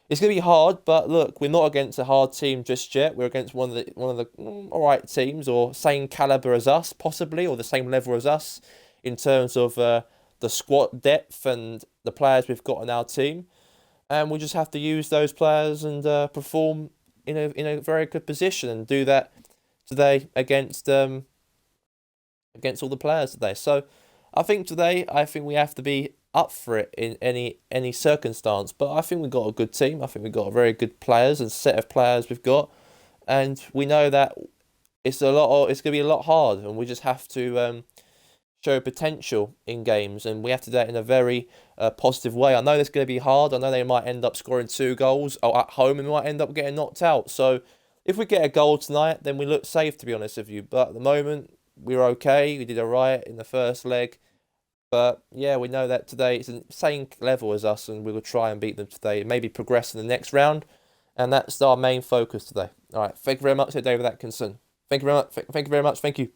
it's going to be hard, but look, we're not against a hard team just yet. We're against one of the all right teams, or same caliber as us, possibly, or the same level as us in terms of the squad depth and the players we've got on our team. And we just have to use those players and perform in a very good position and do that today against all the players today. So I think we have to be up for it in any circumstance. But I think we've got a good team. I think we've got very good players and set of players we've got, and we know that it's going to be a lot hard, and we just have to show potential in games, and we have to do that in a very positive way. I know it's going to be hard. I know they might end up scoring 2 goals at home and we might end up getting knocked out. So if we get a goal tonight, then we look safe, to be honest with you. But at the moment, we're okay. We did all right in the first leg. But yeah, we know that today it's the same level as us, and we will try and beat them today. Maybe progress in the next round, and that's our main focus today. All right, thank you very much, David Atkinson. Thank you very much. Thank you very much. Thank you.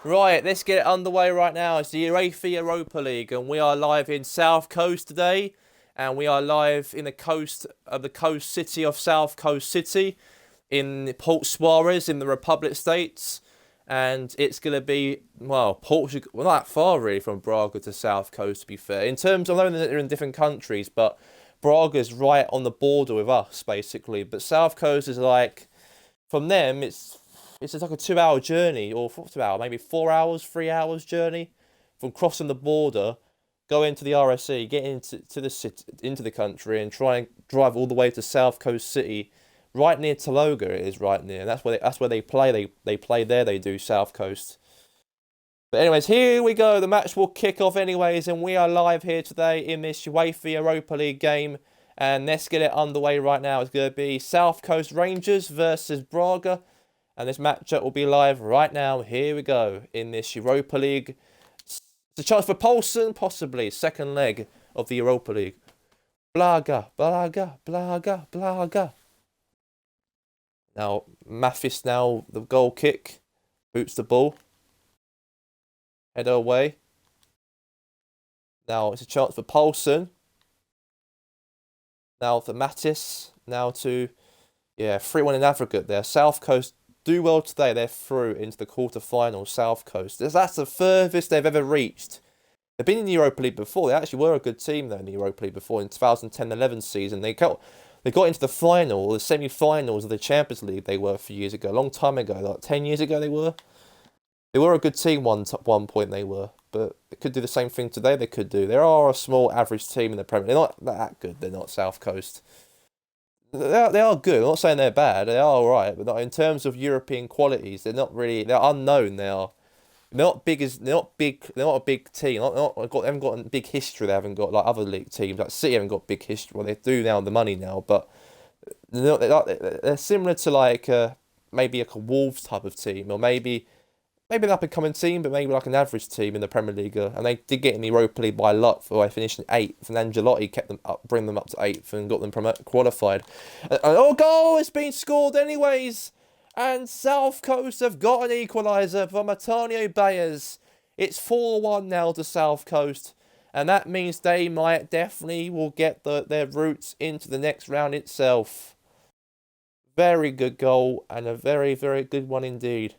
Right, let's get it underway right now. It's the UEFA Europa League, and we are live in South Coast today, and we are live in the coast city of South Coast City, in Port Suarez in the Republic States, and it's gonna be Portugal. Well, not that far really from Braga to South Coast. To be fair, in terms, I know that they're in different countries, but Braga's right on the border with us basically. But South Coast is like from them, it's just like a 2 hour journey, or 2 hour, maybe 4 hours, 3 hours journey from crossing the border, go into the RSC, get into the city, into the country, and try and drive all the way to South Coast City, right near Taloga. It is right near. And that's where they play. They play there. They do South Coast. But anyways, here we go. The match will kick off anyways, and we are live here today in this UEFA Europa League game. And let's get it underway right now. It's going to be South Coast Rangers versus Braga. And this matchup will be live right now. Here we go in this Europa League. It's a chance for Paulson, possibly. Second leg of the Europa League. Braga, Braga, Braga, Braga. Now, Mathis now the goal kick. Boots the ball. Header away. Now it's a chance for Paulson. Now for Mattis. Now to, 3-1 in aggregate there. South Coast do well today. They're through into the quarterfinals. South Coast. That's the furthest they've ever reached. They've been in the Europa League before. They actually were a good team though in the Europa League before. In 2010-11 season, they got into the final, or the semi-finals of the Champions League. They were a few years ago, a long time ago, like 10 years ago. They were. They were a good team one point. They were, but they could do the same thing today. They could do. They are a small average team in the Premier. They're not that good. They're not South Coast. They are good. I'm not saying they're bad. They are alright, but not in terms of European qualities. They're not really. They're unknown. They are. They're not big as. They're not big. They're not a big team. They haven't got a big history. They haven't got like other league teams. Like City haven't got big history. Well, they do now. The money now, but they're similar to like maybe like a Wolves type of team, or maybe an up-and-coming team, but maybe like an average team in the Premier League. And they did get in the Europa League by luck by finishing 8th. And Angelotti kept them up, bring them up to 8th and got them qualified. And goal has been scored anyways. And South Coast have got an equaliser from Antonio Bayers. It's 4-1 now to South Coast. And that means they might definitely will get their routes into the next round itself. Very good goal and a very, very good one indeed.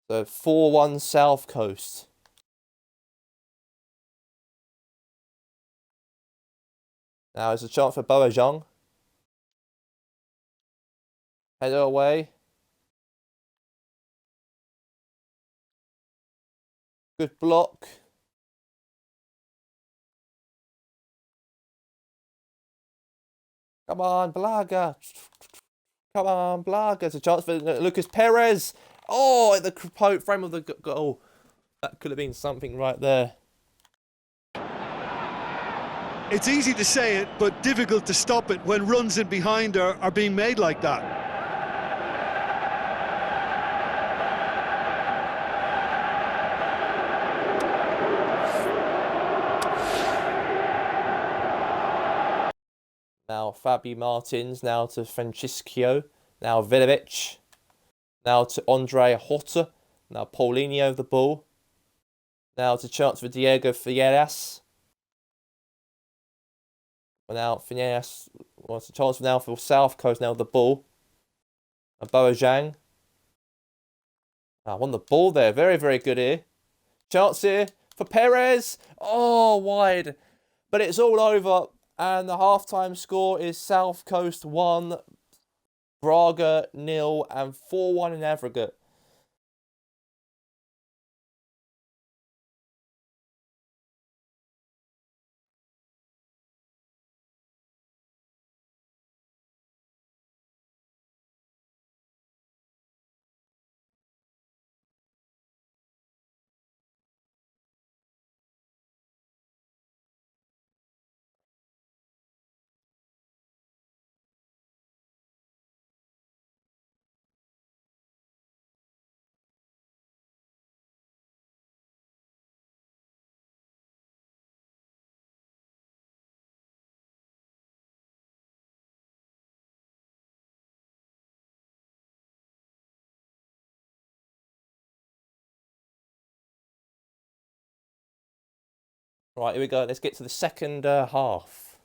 So 4-1 South Coast. Now it's a chance for Boajang. Header away. Good block. Come on, Blaga. Come on, Blaga. It's a chance for Lucas Perez. Oh, at the frame of the goal. That could have been something right there. It's easy to say it, but difficult to stop it when runs in behind are being made like that. Now Fabi Martins, now to Francisco, now Vidovic, now to Andre Horta, now Paulinho the ball. Now it's a chance for Diego Figueras. Now Figueras wants a chance now for South Coast, now the ball. And Boajang. Won the ball there. Very, very good here. Chance here for Perez. Oh, wide. But it's all over. And the halftime score is South Coast 1, Braga 0, and 4-1 in aggregate. Right, here we go. Let's get to the second half.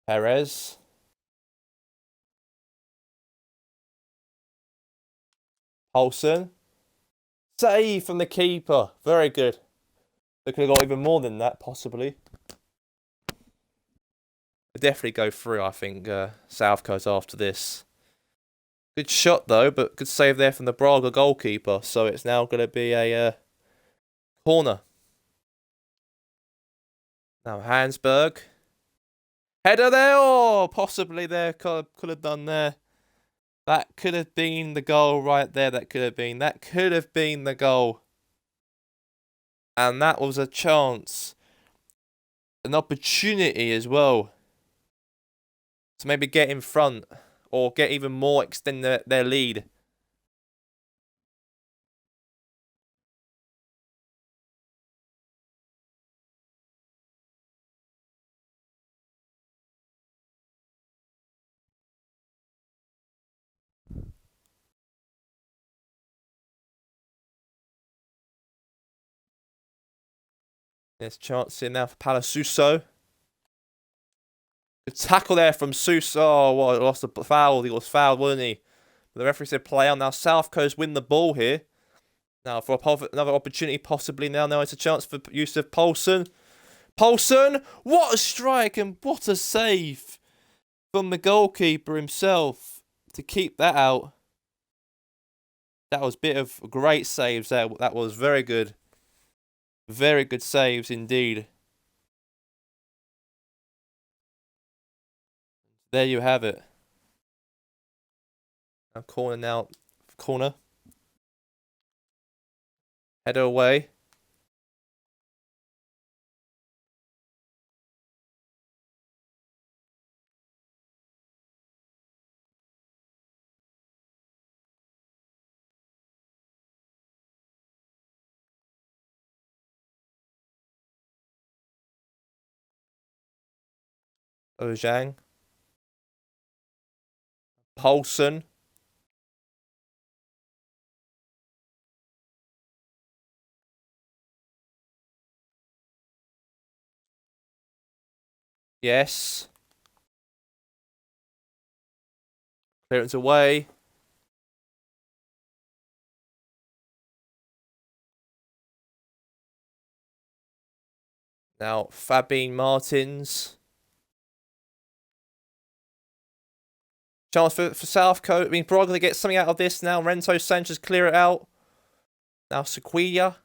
Perez. Olsen. Save from the keeper. Very good. They could have got even more than that, possibly. They'll definitely go through, I think, South Coast after this. Good shot, though, but good save there from the Braga goalkeeper. So it's now going to be a corner. Now, Hansberg. Header there, or possibly there. Could have done there. That could have been the goal right there. That could have been the goal. And that was a chance. An opportunity as well. To maybe get in front. Or get even more, extend their lead. There's chance here now for Palasuso. Good tackle there from Suso. Oh, what, lost a foul. He was fouled, wasn't he? The referee said play on. Now South Coast win the ball here. Now for another opportunity possibly now. Now it's a chance for Yusuf Poulsen. Poulsen! What a strike and what a save from the goalkeeper himself to keep that out. That was a bit of great saves there. That was very good. Very good saves indeed. There you have it. Now corner now. Corner. Header away. Ojang. Poulsen. Yes. Clearance away. Now Fabien Martins. Chance for South Coast. I mean, Braga to get something out of this now. Renzo Sanchez clear it out. Now Sequilla.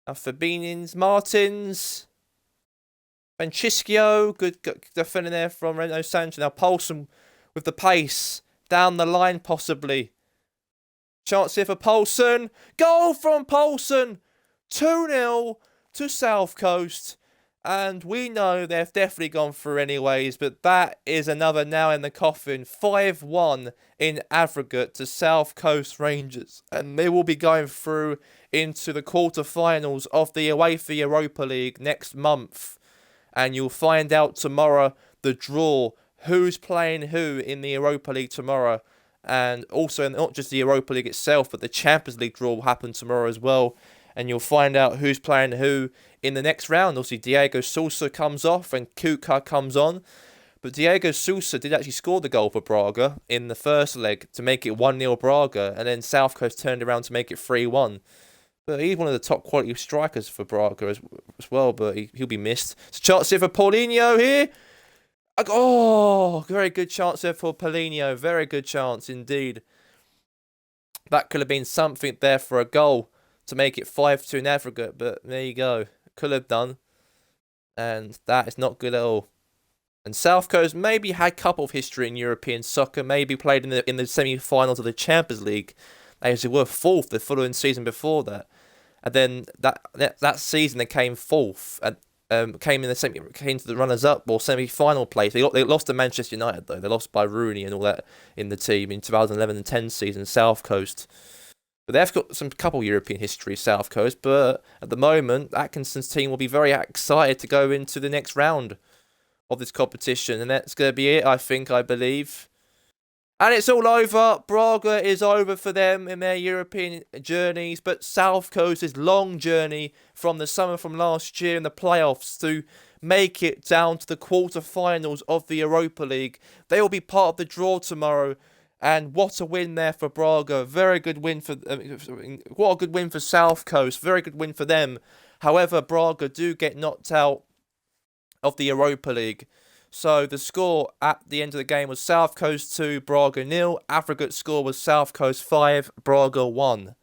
Now Fabinins. Martins. Francisco. Good defending there from Renzo Sanchez. Now Poulsen with the pace. Down the line possibly. Chance here for Poulsen. Goal from Poulsen. 2-0 to South Coast. And we know they've definitely gone through anyways, but that is another nail in the coffin. 5-1 in aggregate to South Coast Rangers. And they will be going through into the quarterfinals of the UEFA Europa League next month. And you'll find out tomorrow the draw. Who's playing who in the Europa League tomorrow. And also not just the Europa League itself, but the Champions League draw will happen tomorrow as well. And you'll find out who's playing who in the next round. Obviously, Diego Sousa comes off and Kuka comes on. But Diego Sousa did actually score the goal for Braga in the first leg to make it 1-0 Braga. And then South Coast turned around to make it 3-1. But he's one of the top quality strikers for Braga as well. But he'll be missed. It's a chance here for Paulinho here. Oh, very good chance there for Paulinho. Very good chance indeed. That could have been something there for a goal to make it 5-2 in aggregate, but there you go. Could have done. And that is not good at all. And South Coast maybe had a couple of history in European soccer, maybe played in the semi-finals of the Champions League. They were fourth the following season before that. And then that season they came fourth and came to the runners-up or semi-final place. They lost to Manchester United though. They lost by Rooney and all that in the team in 2011 and 10 season. South Coast. But they've got some couple European history, South Coast. But at the moment, Atkinson's team will be very excited to go into the next round of this competition, and that's going to be it. I believe. And it's all over. Braga is over for them in their European journeys, but South Coast's long journey from the summer from last year in the playoffs to make it down to the quarter-finals of the Europa League. They will be part of the draw tomorrow, and what a win there for Braga. Very good win for what a good win for South Coast. Very good win for them. However, Braga do get knocked out of the Europa League. So the score at the end of the game was South Coast 2, Braga 0. Aggregate score was South Coast 5, Braga 1.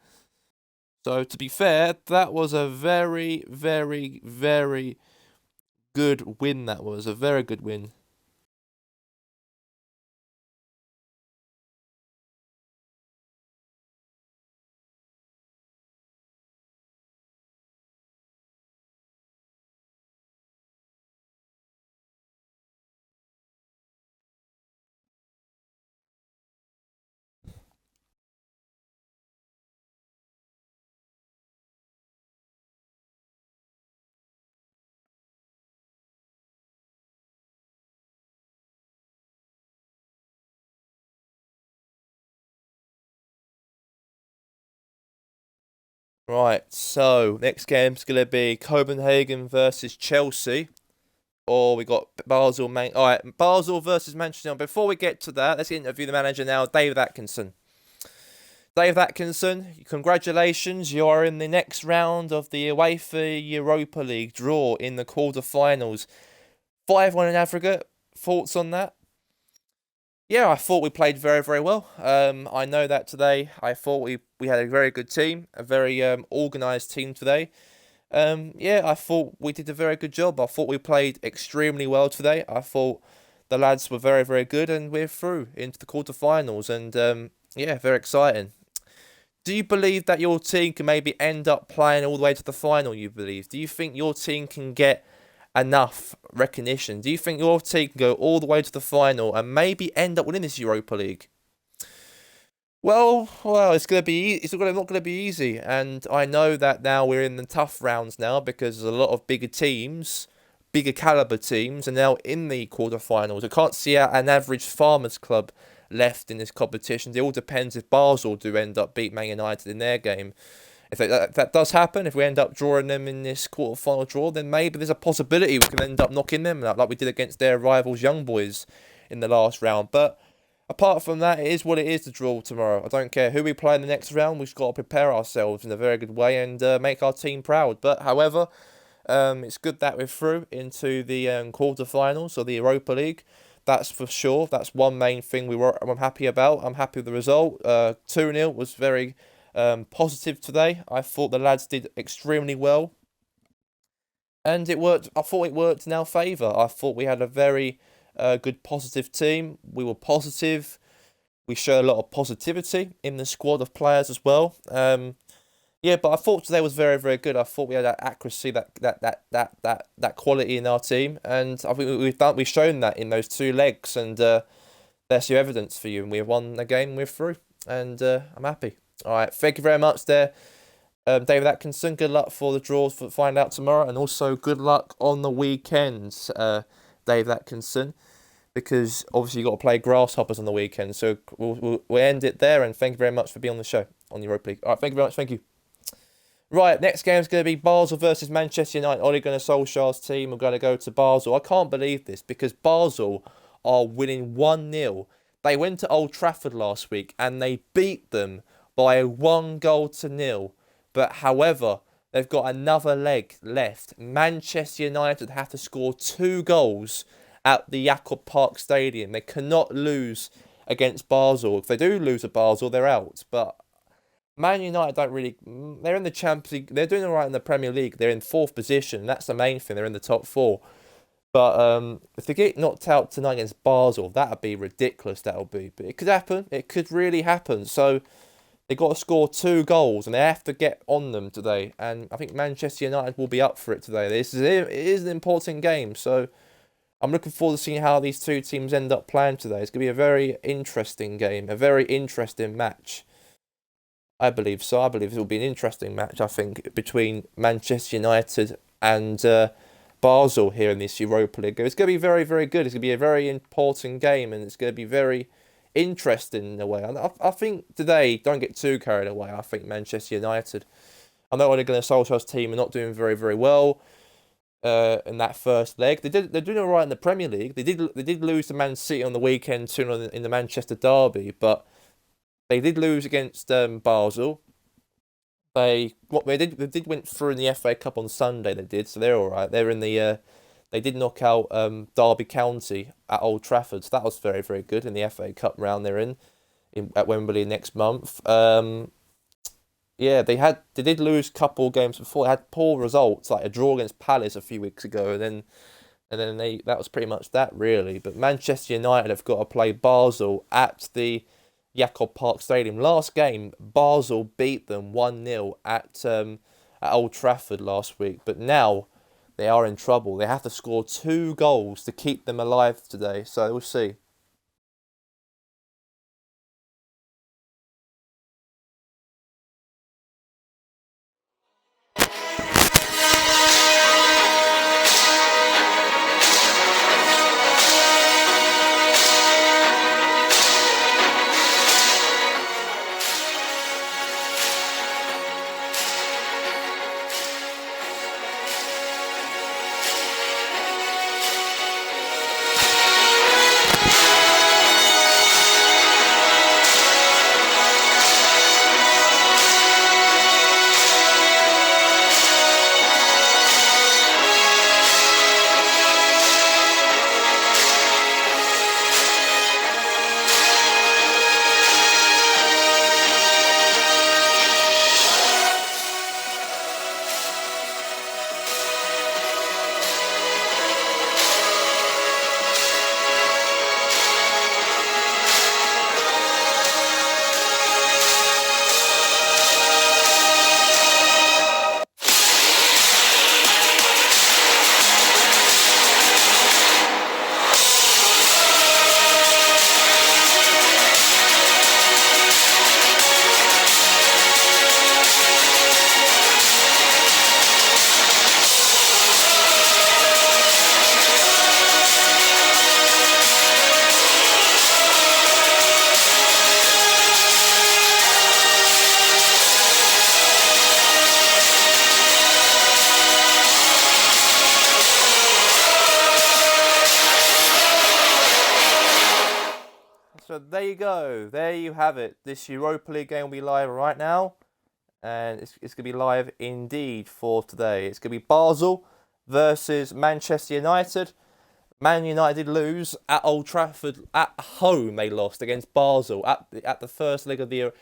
So to be fair, that was a very, very, very good win. That was a very good win. Right, so next game's going to be Copenhagen versus Chelsea. Or we got Basel. Alright, Basel versus Manchester United. Before we get to that, let's interview the manager now, David Atkinson. Dave Atkinson, congratulations. You are in the next round of the UEFA Europa League draw in the quarter-finals. 5-1 in aggregate. Thoughts on that? Yeah, I thought we played very, very well. I know that today. I thought we had a very good team, a very organised team today. Yeah, I thought we did a very good job. I thought we played extremely well today. I thought the lads were very, very good, and we're through into the quarter-finals. And yeah, very exciting. Do you believe that your team can maybe end up playing all the way to the final, you believe? Do you think your team can get enough recognition? Do you think your team can go all the way to the final and maybe end up winning this Europa League? Well, it's gonna be it's not gonna be easy, and I know that now we're in the tough rounds now because there's a lot of bigger teams, bigger caliber teams, and now in the quarterfinals. I can't see an average Farmers Club left in this competition. It all depends if Basel do end up beat Man United in their game. If that does happen, if we end up drawing them in this quarter-final draw, then maybe there's a possibility we can end up knocking them out like we did against their rivals Young Boys in the last round. But apart from that, it is what it is to draw tomorrow. I don't care who we play in the next round. We've got to prepare ourselves in a very good way and make our team proud. But however, it's good that we're through into the quarterfinals of the Europa League. That's for sure. That's one main thing I'm happy about. I'm happy with the result. 2-0 was very positive today. I thought the lads did extremely well. And it worked. I thought it worked in our favour. I thought we had a very good positive team. We were positive. We showed a lot of positivity in the squad of players as well. Yeah, but I thought today was very, very good. I thought we had that accuracy, that quality in our team, and I think we've shown that in those two legs, and there's your evidence for you. And we've won the game, we're through, and I'm happy. All right, thank you very much there, David Atkinson. Good luck for the draws for find out tomorrow, and also good luck on the weekends, David Atkinson, because obviously you got to play Grasshoppers on the weekend. So we'll end it there, and thank you very much for being on the show on the Europa League. All right, thank you very much. Thank you. Right, next game is going to be Basel versus Manchester United. Ole Gunnar Solskjaer's team are going to go to Basel. I can't believe this because Basel are winning 1-0. They went to Old Trafford last week and they beat them by 1-0. But however, they've got another leg left. Manchester United have to score 2 goals at the Jakob Park Stadium. They cannot lose against Basel. If they do lose at Basel, they're out. But Man United don't really. They're in the Champions League. They're doing all right in the Premier League. They're in 4th position. That's the main thing. They're in the top 4. But if they get knocked out tonight against Basel, that would be ridiculous. That would be. But it could happen. It could really happen. So they got to score 2 goals, and they have to get on them today. And I think Manchester United will be up for it today. It is an important game. So I'm looking forward to seeing how these two teams end up playing today. It's going to be a very interesting game, a very interesting match. I believe so. I believe it will be an interesting match, I think, between Manchester United and Basel here in this Europa League. It's going to be very, very good. It's going to be a very important game, and it's going to be very interesting in a way. I think today, don't get too carried away. I think Manchester United, I know Ole Gunnar Solskjaer's team are not doing very, very well in that first leg. They're doing all right in the Premier League. They did lose to Man City on the weekend too in the Manchester derby, but they did lose against Basel. They did went through in the FA Cup on Sunday. They did, so they're all right. They're in the they did knock out Derby County at Old Trafford. So that was very, very good in the FA Cup round they're in at Wembley next month. Yeah, they did lose a couple games before. They had poor results, like a draw against Palace a few weeks ago, and then that was pretty much that really. But Manchester United have got to play Basel at the Jakob Park Stadium. Last game, Basel beat them 1-0 at Old Trafford last week, but now they are in trouble. They have to score 2 goals to keep them alive today, so we'll see. So there you go. There you have it. This Europa League game will be live right now. And it's going to be live indeed for today. It's going to be Basel versus Manchester United. Man United did lose at Old Trafford. At home, they lost against Basel at the first leg of the year.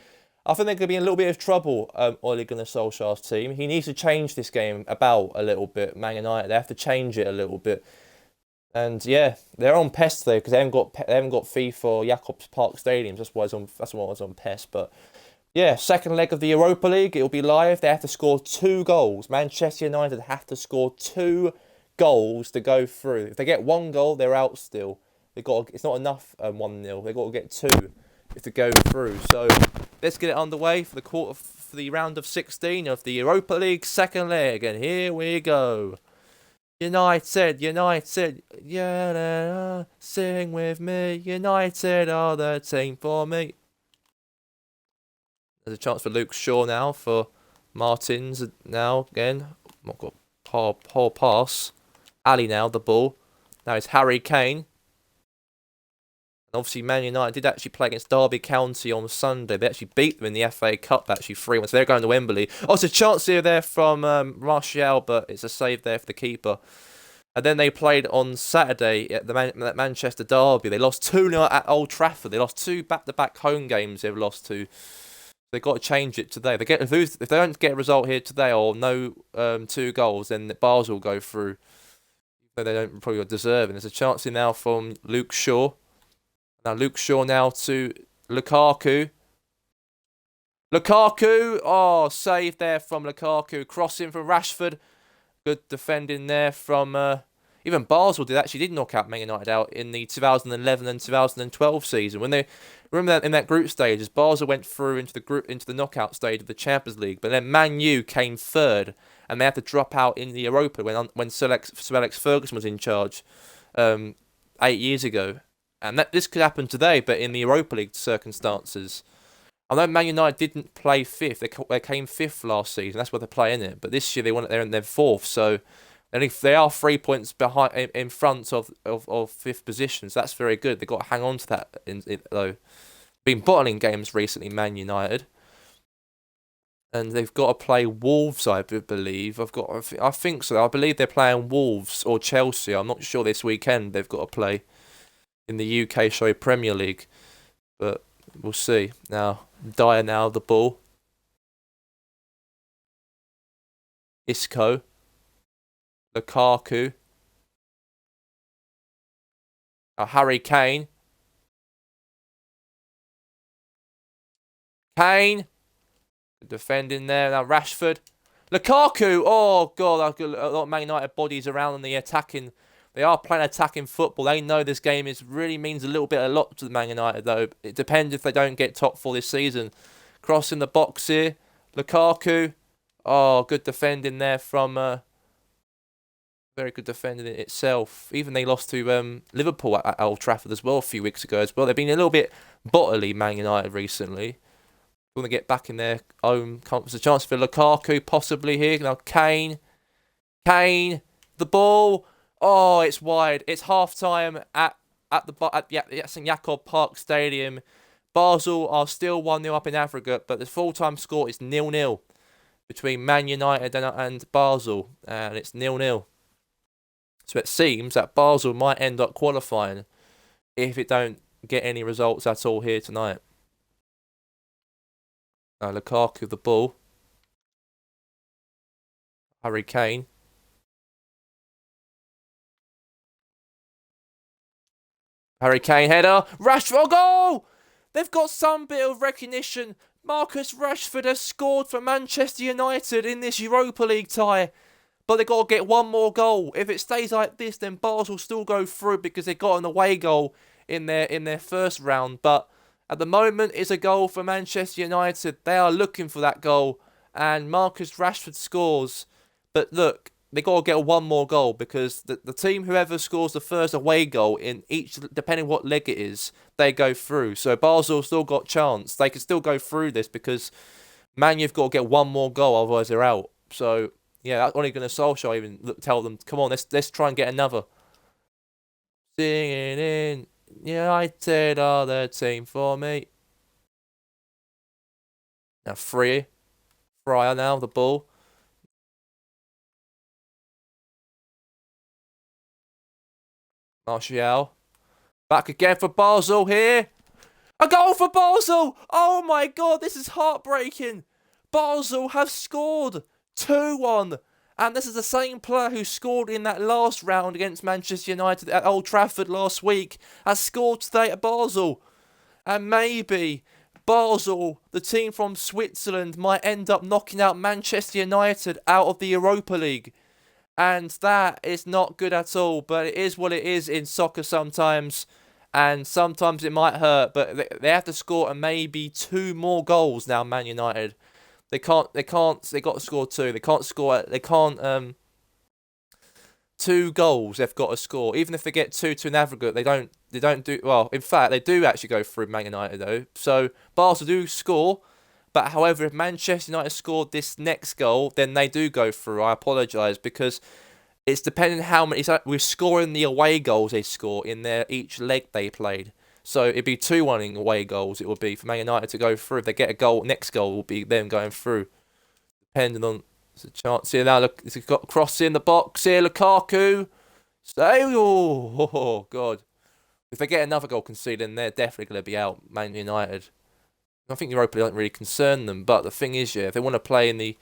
I think they're going to be in a little bit of trouble, Ole Gunnar Solskjaer's team. He needs to change this game about a little bit. Man United, they have to change it a little bit. And yeah, they're on PES today because they haven't got FIFA or Jakobs Park stadiums. That's why I was on PES. But yeah, second leg of the Europa League. It'll be live. They have to score 2 goals. Manchester United have to score 2 goals to go through. If they get 1 goal, they're out still. It's not enough 1-0. They've got to get 2 to go through. So let's get it underway for the round of 16 of the Europa League second leg. And here we go. United, yeah, sing with me. United are the team for me. There's a chance for Luke Shaw now for Martins now again. Got poor pass. Ali now the ball. Now it's Harry Kane. And obviously Man United did actually play against Derby County on Sunday. They actually beat them in the FA Cup actually 3-1. So they're going to Wembley. Oh, it's a chance here there from Martial, but it's a save there for the keeper. And then they played on Saturday at the Manchester derby. They lost 2-0 at Old Trafford. They lost 2 back-to-back home games they've lost to. They've got to change it today. If they don't get a result here today or no 2 goals, then Basel will go through. Though they don't probably deserve it. There's a chance here now from Luke Shaw. Now Luke Shaw now to Lukaku. Lukaku! Oh, save there from Lukaku. Crossing from Rashford. Good defending there from Even Basel did knock out Man United out in the 2011 and 2012 season when they remember that in that group stage as Basel went through into the knockout stage of the Champions League, but then Man U came third and they had to drop out in the Europa when Sir Alex Ferguson was in charge 8 years ago, and this could happen today, but in the Europa League circumstances. I know Man United didn't play fifth; they came fifth last season. That's why they're playing it. But this year they're in their fourth, so. And if they are 3 points behind, in front of fifth positions, that's very good. They've got to hang on to that, though. Been bottling games recently, Man United. And they've got to play Wolves, I believe. I think so. I believe they're playing Wolves or Chelsea. I'm not sure this weekend they've got to play in the UK Premier League. But we'll see. Now, Dyer now, the ball. Isco. Lukaku. Harry Kane. Kane. Defending there. Now Rashford. Lukaku. Oh, God. A lot of Man United bodies around and the attacking. They are playing attacking football. They know this game really means a lot to the Man United, though. It depends if they don't get top 4 this season. Crossing the box here. Lukaku. Oh, good defending there from... very good defending in itself. Even they lost to Liverpool at Old Trafford as well a few weeks ago as well. They've been a little bit bottly, Man United, recently. Want to get back in their own. There's a chance for Lukaku possibly here. Now Kane, the ball. Oh, it's wide. It's half time at St Jakob Park Stadium. Basel are still 1-0 up in aggregate, but the full-time score is 0-0 between Man United and Basel, and it's 0-0. So it seems that Basel might end up qualifying if it don't get any results at all here tonight. Now Lukaku the ball. Harry Kane. Harry Kane header. Rashford goal! They've got some bit of recognition. Marcus Rashford has scored for Manchester United in this Europa League tie. But they've got to get one more goal. If it stays like this, then Basel still go through because they got an away goal in their first round. But at the moment, it's a goal for Manchester United. They are looking for that goal. And Marcus Rashford scores. But look, they got to get one more goal because the team, whoever scores the first away goal in each, depending what leg it is, they go through. So Basel still got chance. They can still go through this because Man U've got to get one more goal, otherwise they're out. So yeah, that's only going to Solskjaer even tell them, come on, let's try and get another. Singing in United are the team for me. Now Fryer now, the ball. Martial. Back again for Basel here. A goal for Basel! Oh my God, this is heartbreaking. Basel have scored 2-1. And this is the same player who scored in that last round against Manchester United at Old Trafford last week, has scored today at Basel. And maybe Basel, the team from Switzerland, might end up knocking out Manchester United out of the Europa League. And that is not good at all, but it is what it is in soccer sometimes. And sometimes it might hurt, but they have to score maybe 2 more goals now, Man United. They got to score 2. They can't 2 goals they've got to score. Even if they get 2 to an aggregate, they don't do well. In fact, they do actually go through Man United though. So Barca do score, but however, if Manchester United scored this next goal, then they do go through. I apologise because it's depending how many. We're scoring the away goals they score in their each leg they played. So it'd be 2-1 in away goals. It would be for Man United to go through. If they get a goal, next goal will be them going through. Depending on the chance here now. Look, it's got a cross in the box here. Lukaku. Oh God! If they get another goal conceded, then they're definitely going to be out. Man United. I think Europa doesn't really concern them. But the thing is, yeah, if they want to play in the,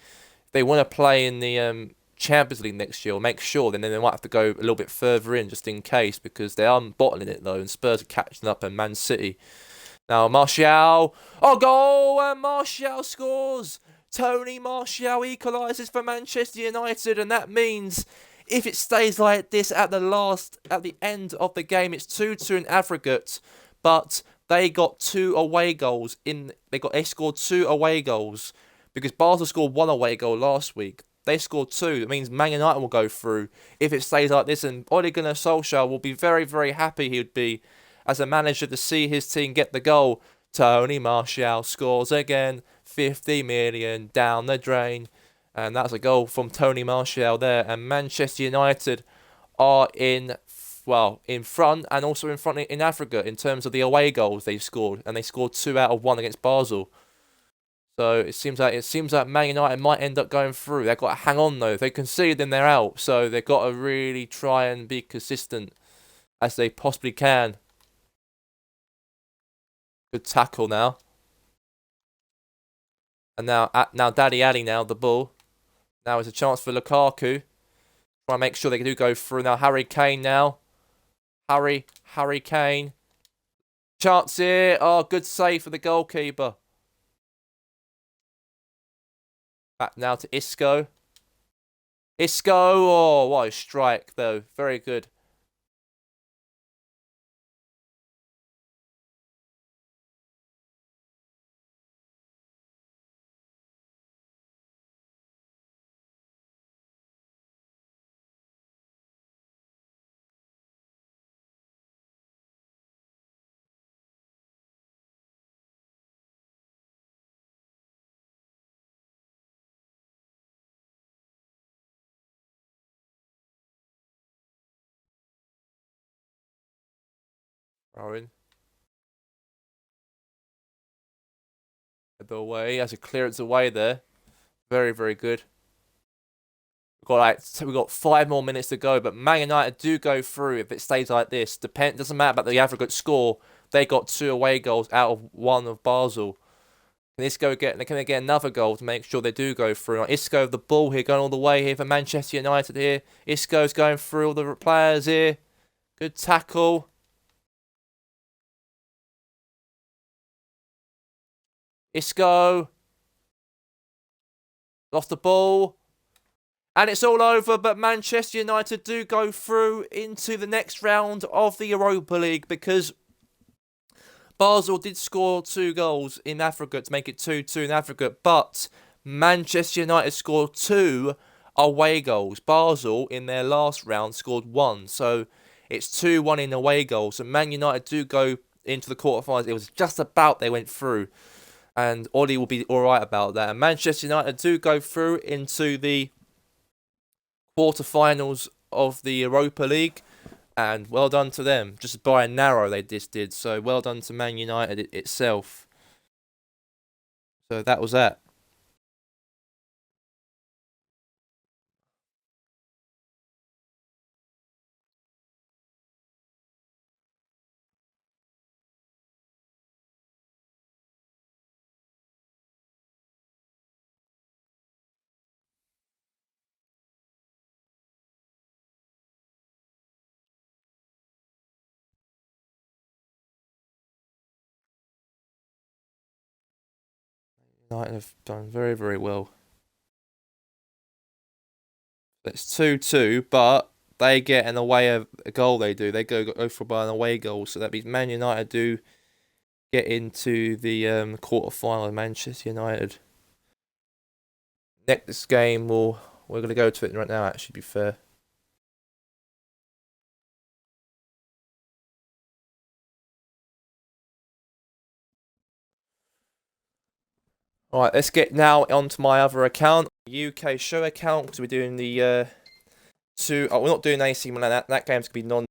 Champions League next year, or make sure, then they might have to go a little bit further in just in case, because they are bottling it though, and Spurs are catching up, and Man City. Now Martial, goal, and Martial scores. Tony Martial equalises for Manchester United, and that means if it stays like this at the end of the game, it's 2-2 in aggregate, but they got two away goals they scored two away goals because Basel scored one away goal last week. They scored two. It means Man United will go through if it stays like this, and Ole Gunnar Solskjaer will be very, very happy. He would be as a manager to see his team get the goal. Tony Martial scores again, 50 million down the drain. And that's a goal from Tony Martial there. And Manchester United are in front and also in front in Africa in terms of the away goals they've scored. And they scored 2 out of 1 against Basel. So it seems like Man United might end up going through. They've got to hang on though. If they concede, then they're out. So they've got to really try and be consistent as they possibly can. Good tackle now. And now Daddy Addy now, the ball. Now it's a chance for Lukaku. Try and make sure they do go through. Now Harry Kane now. Harry Kane. Chance here. Oh, good save for the goalkeeper. Back now to Isco. Oh, what a strike though. Very good. Rowan. The away. Has a clearance away there. Very, very good. We've got 5 more minutes to go, but Man United do go through if it stays like this. Doesn't matter about the aggregate score. They got 2 away goals out of 1 of Basel. Can Isco get another goal to make sure they do go through? Now, Isco the ball here, going all the way here for Manchester United here. Isco's going through all the players here. Good tackle. Isco. Lost the ball. And it's all over, but Manchester United do go through into the next round of the Europa League because Basel did score 2 goals in Africa to make it 2-2 in Africa, but Manchester United scored 2 away goals. Basel, in their last round, scored 1, so it's 2-1 in away goals. So Man United do go into the quarterfinals. It was just about they went through, and Ollie will be alright about that. And Manchester United do go through into the quarterfinals of the Europa League, and well done to them. Just by a narrow they just did, so well done to Man United itself. So that was that. United have done very, very well. It's 2-2, but they get an away a goal. They do. They go for by an away goal. So that means Man United do get into the quarter final of Manchester United. Next game, we're going to go to it right now. Actually, to be fair. All right, let's get now onto my other account, UK show account, because we're doing the we're not doing AC Milan. That game's gonna be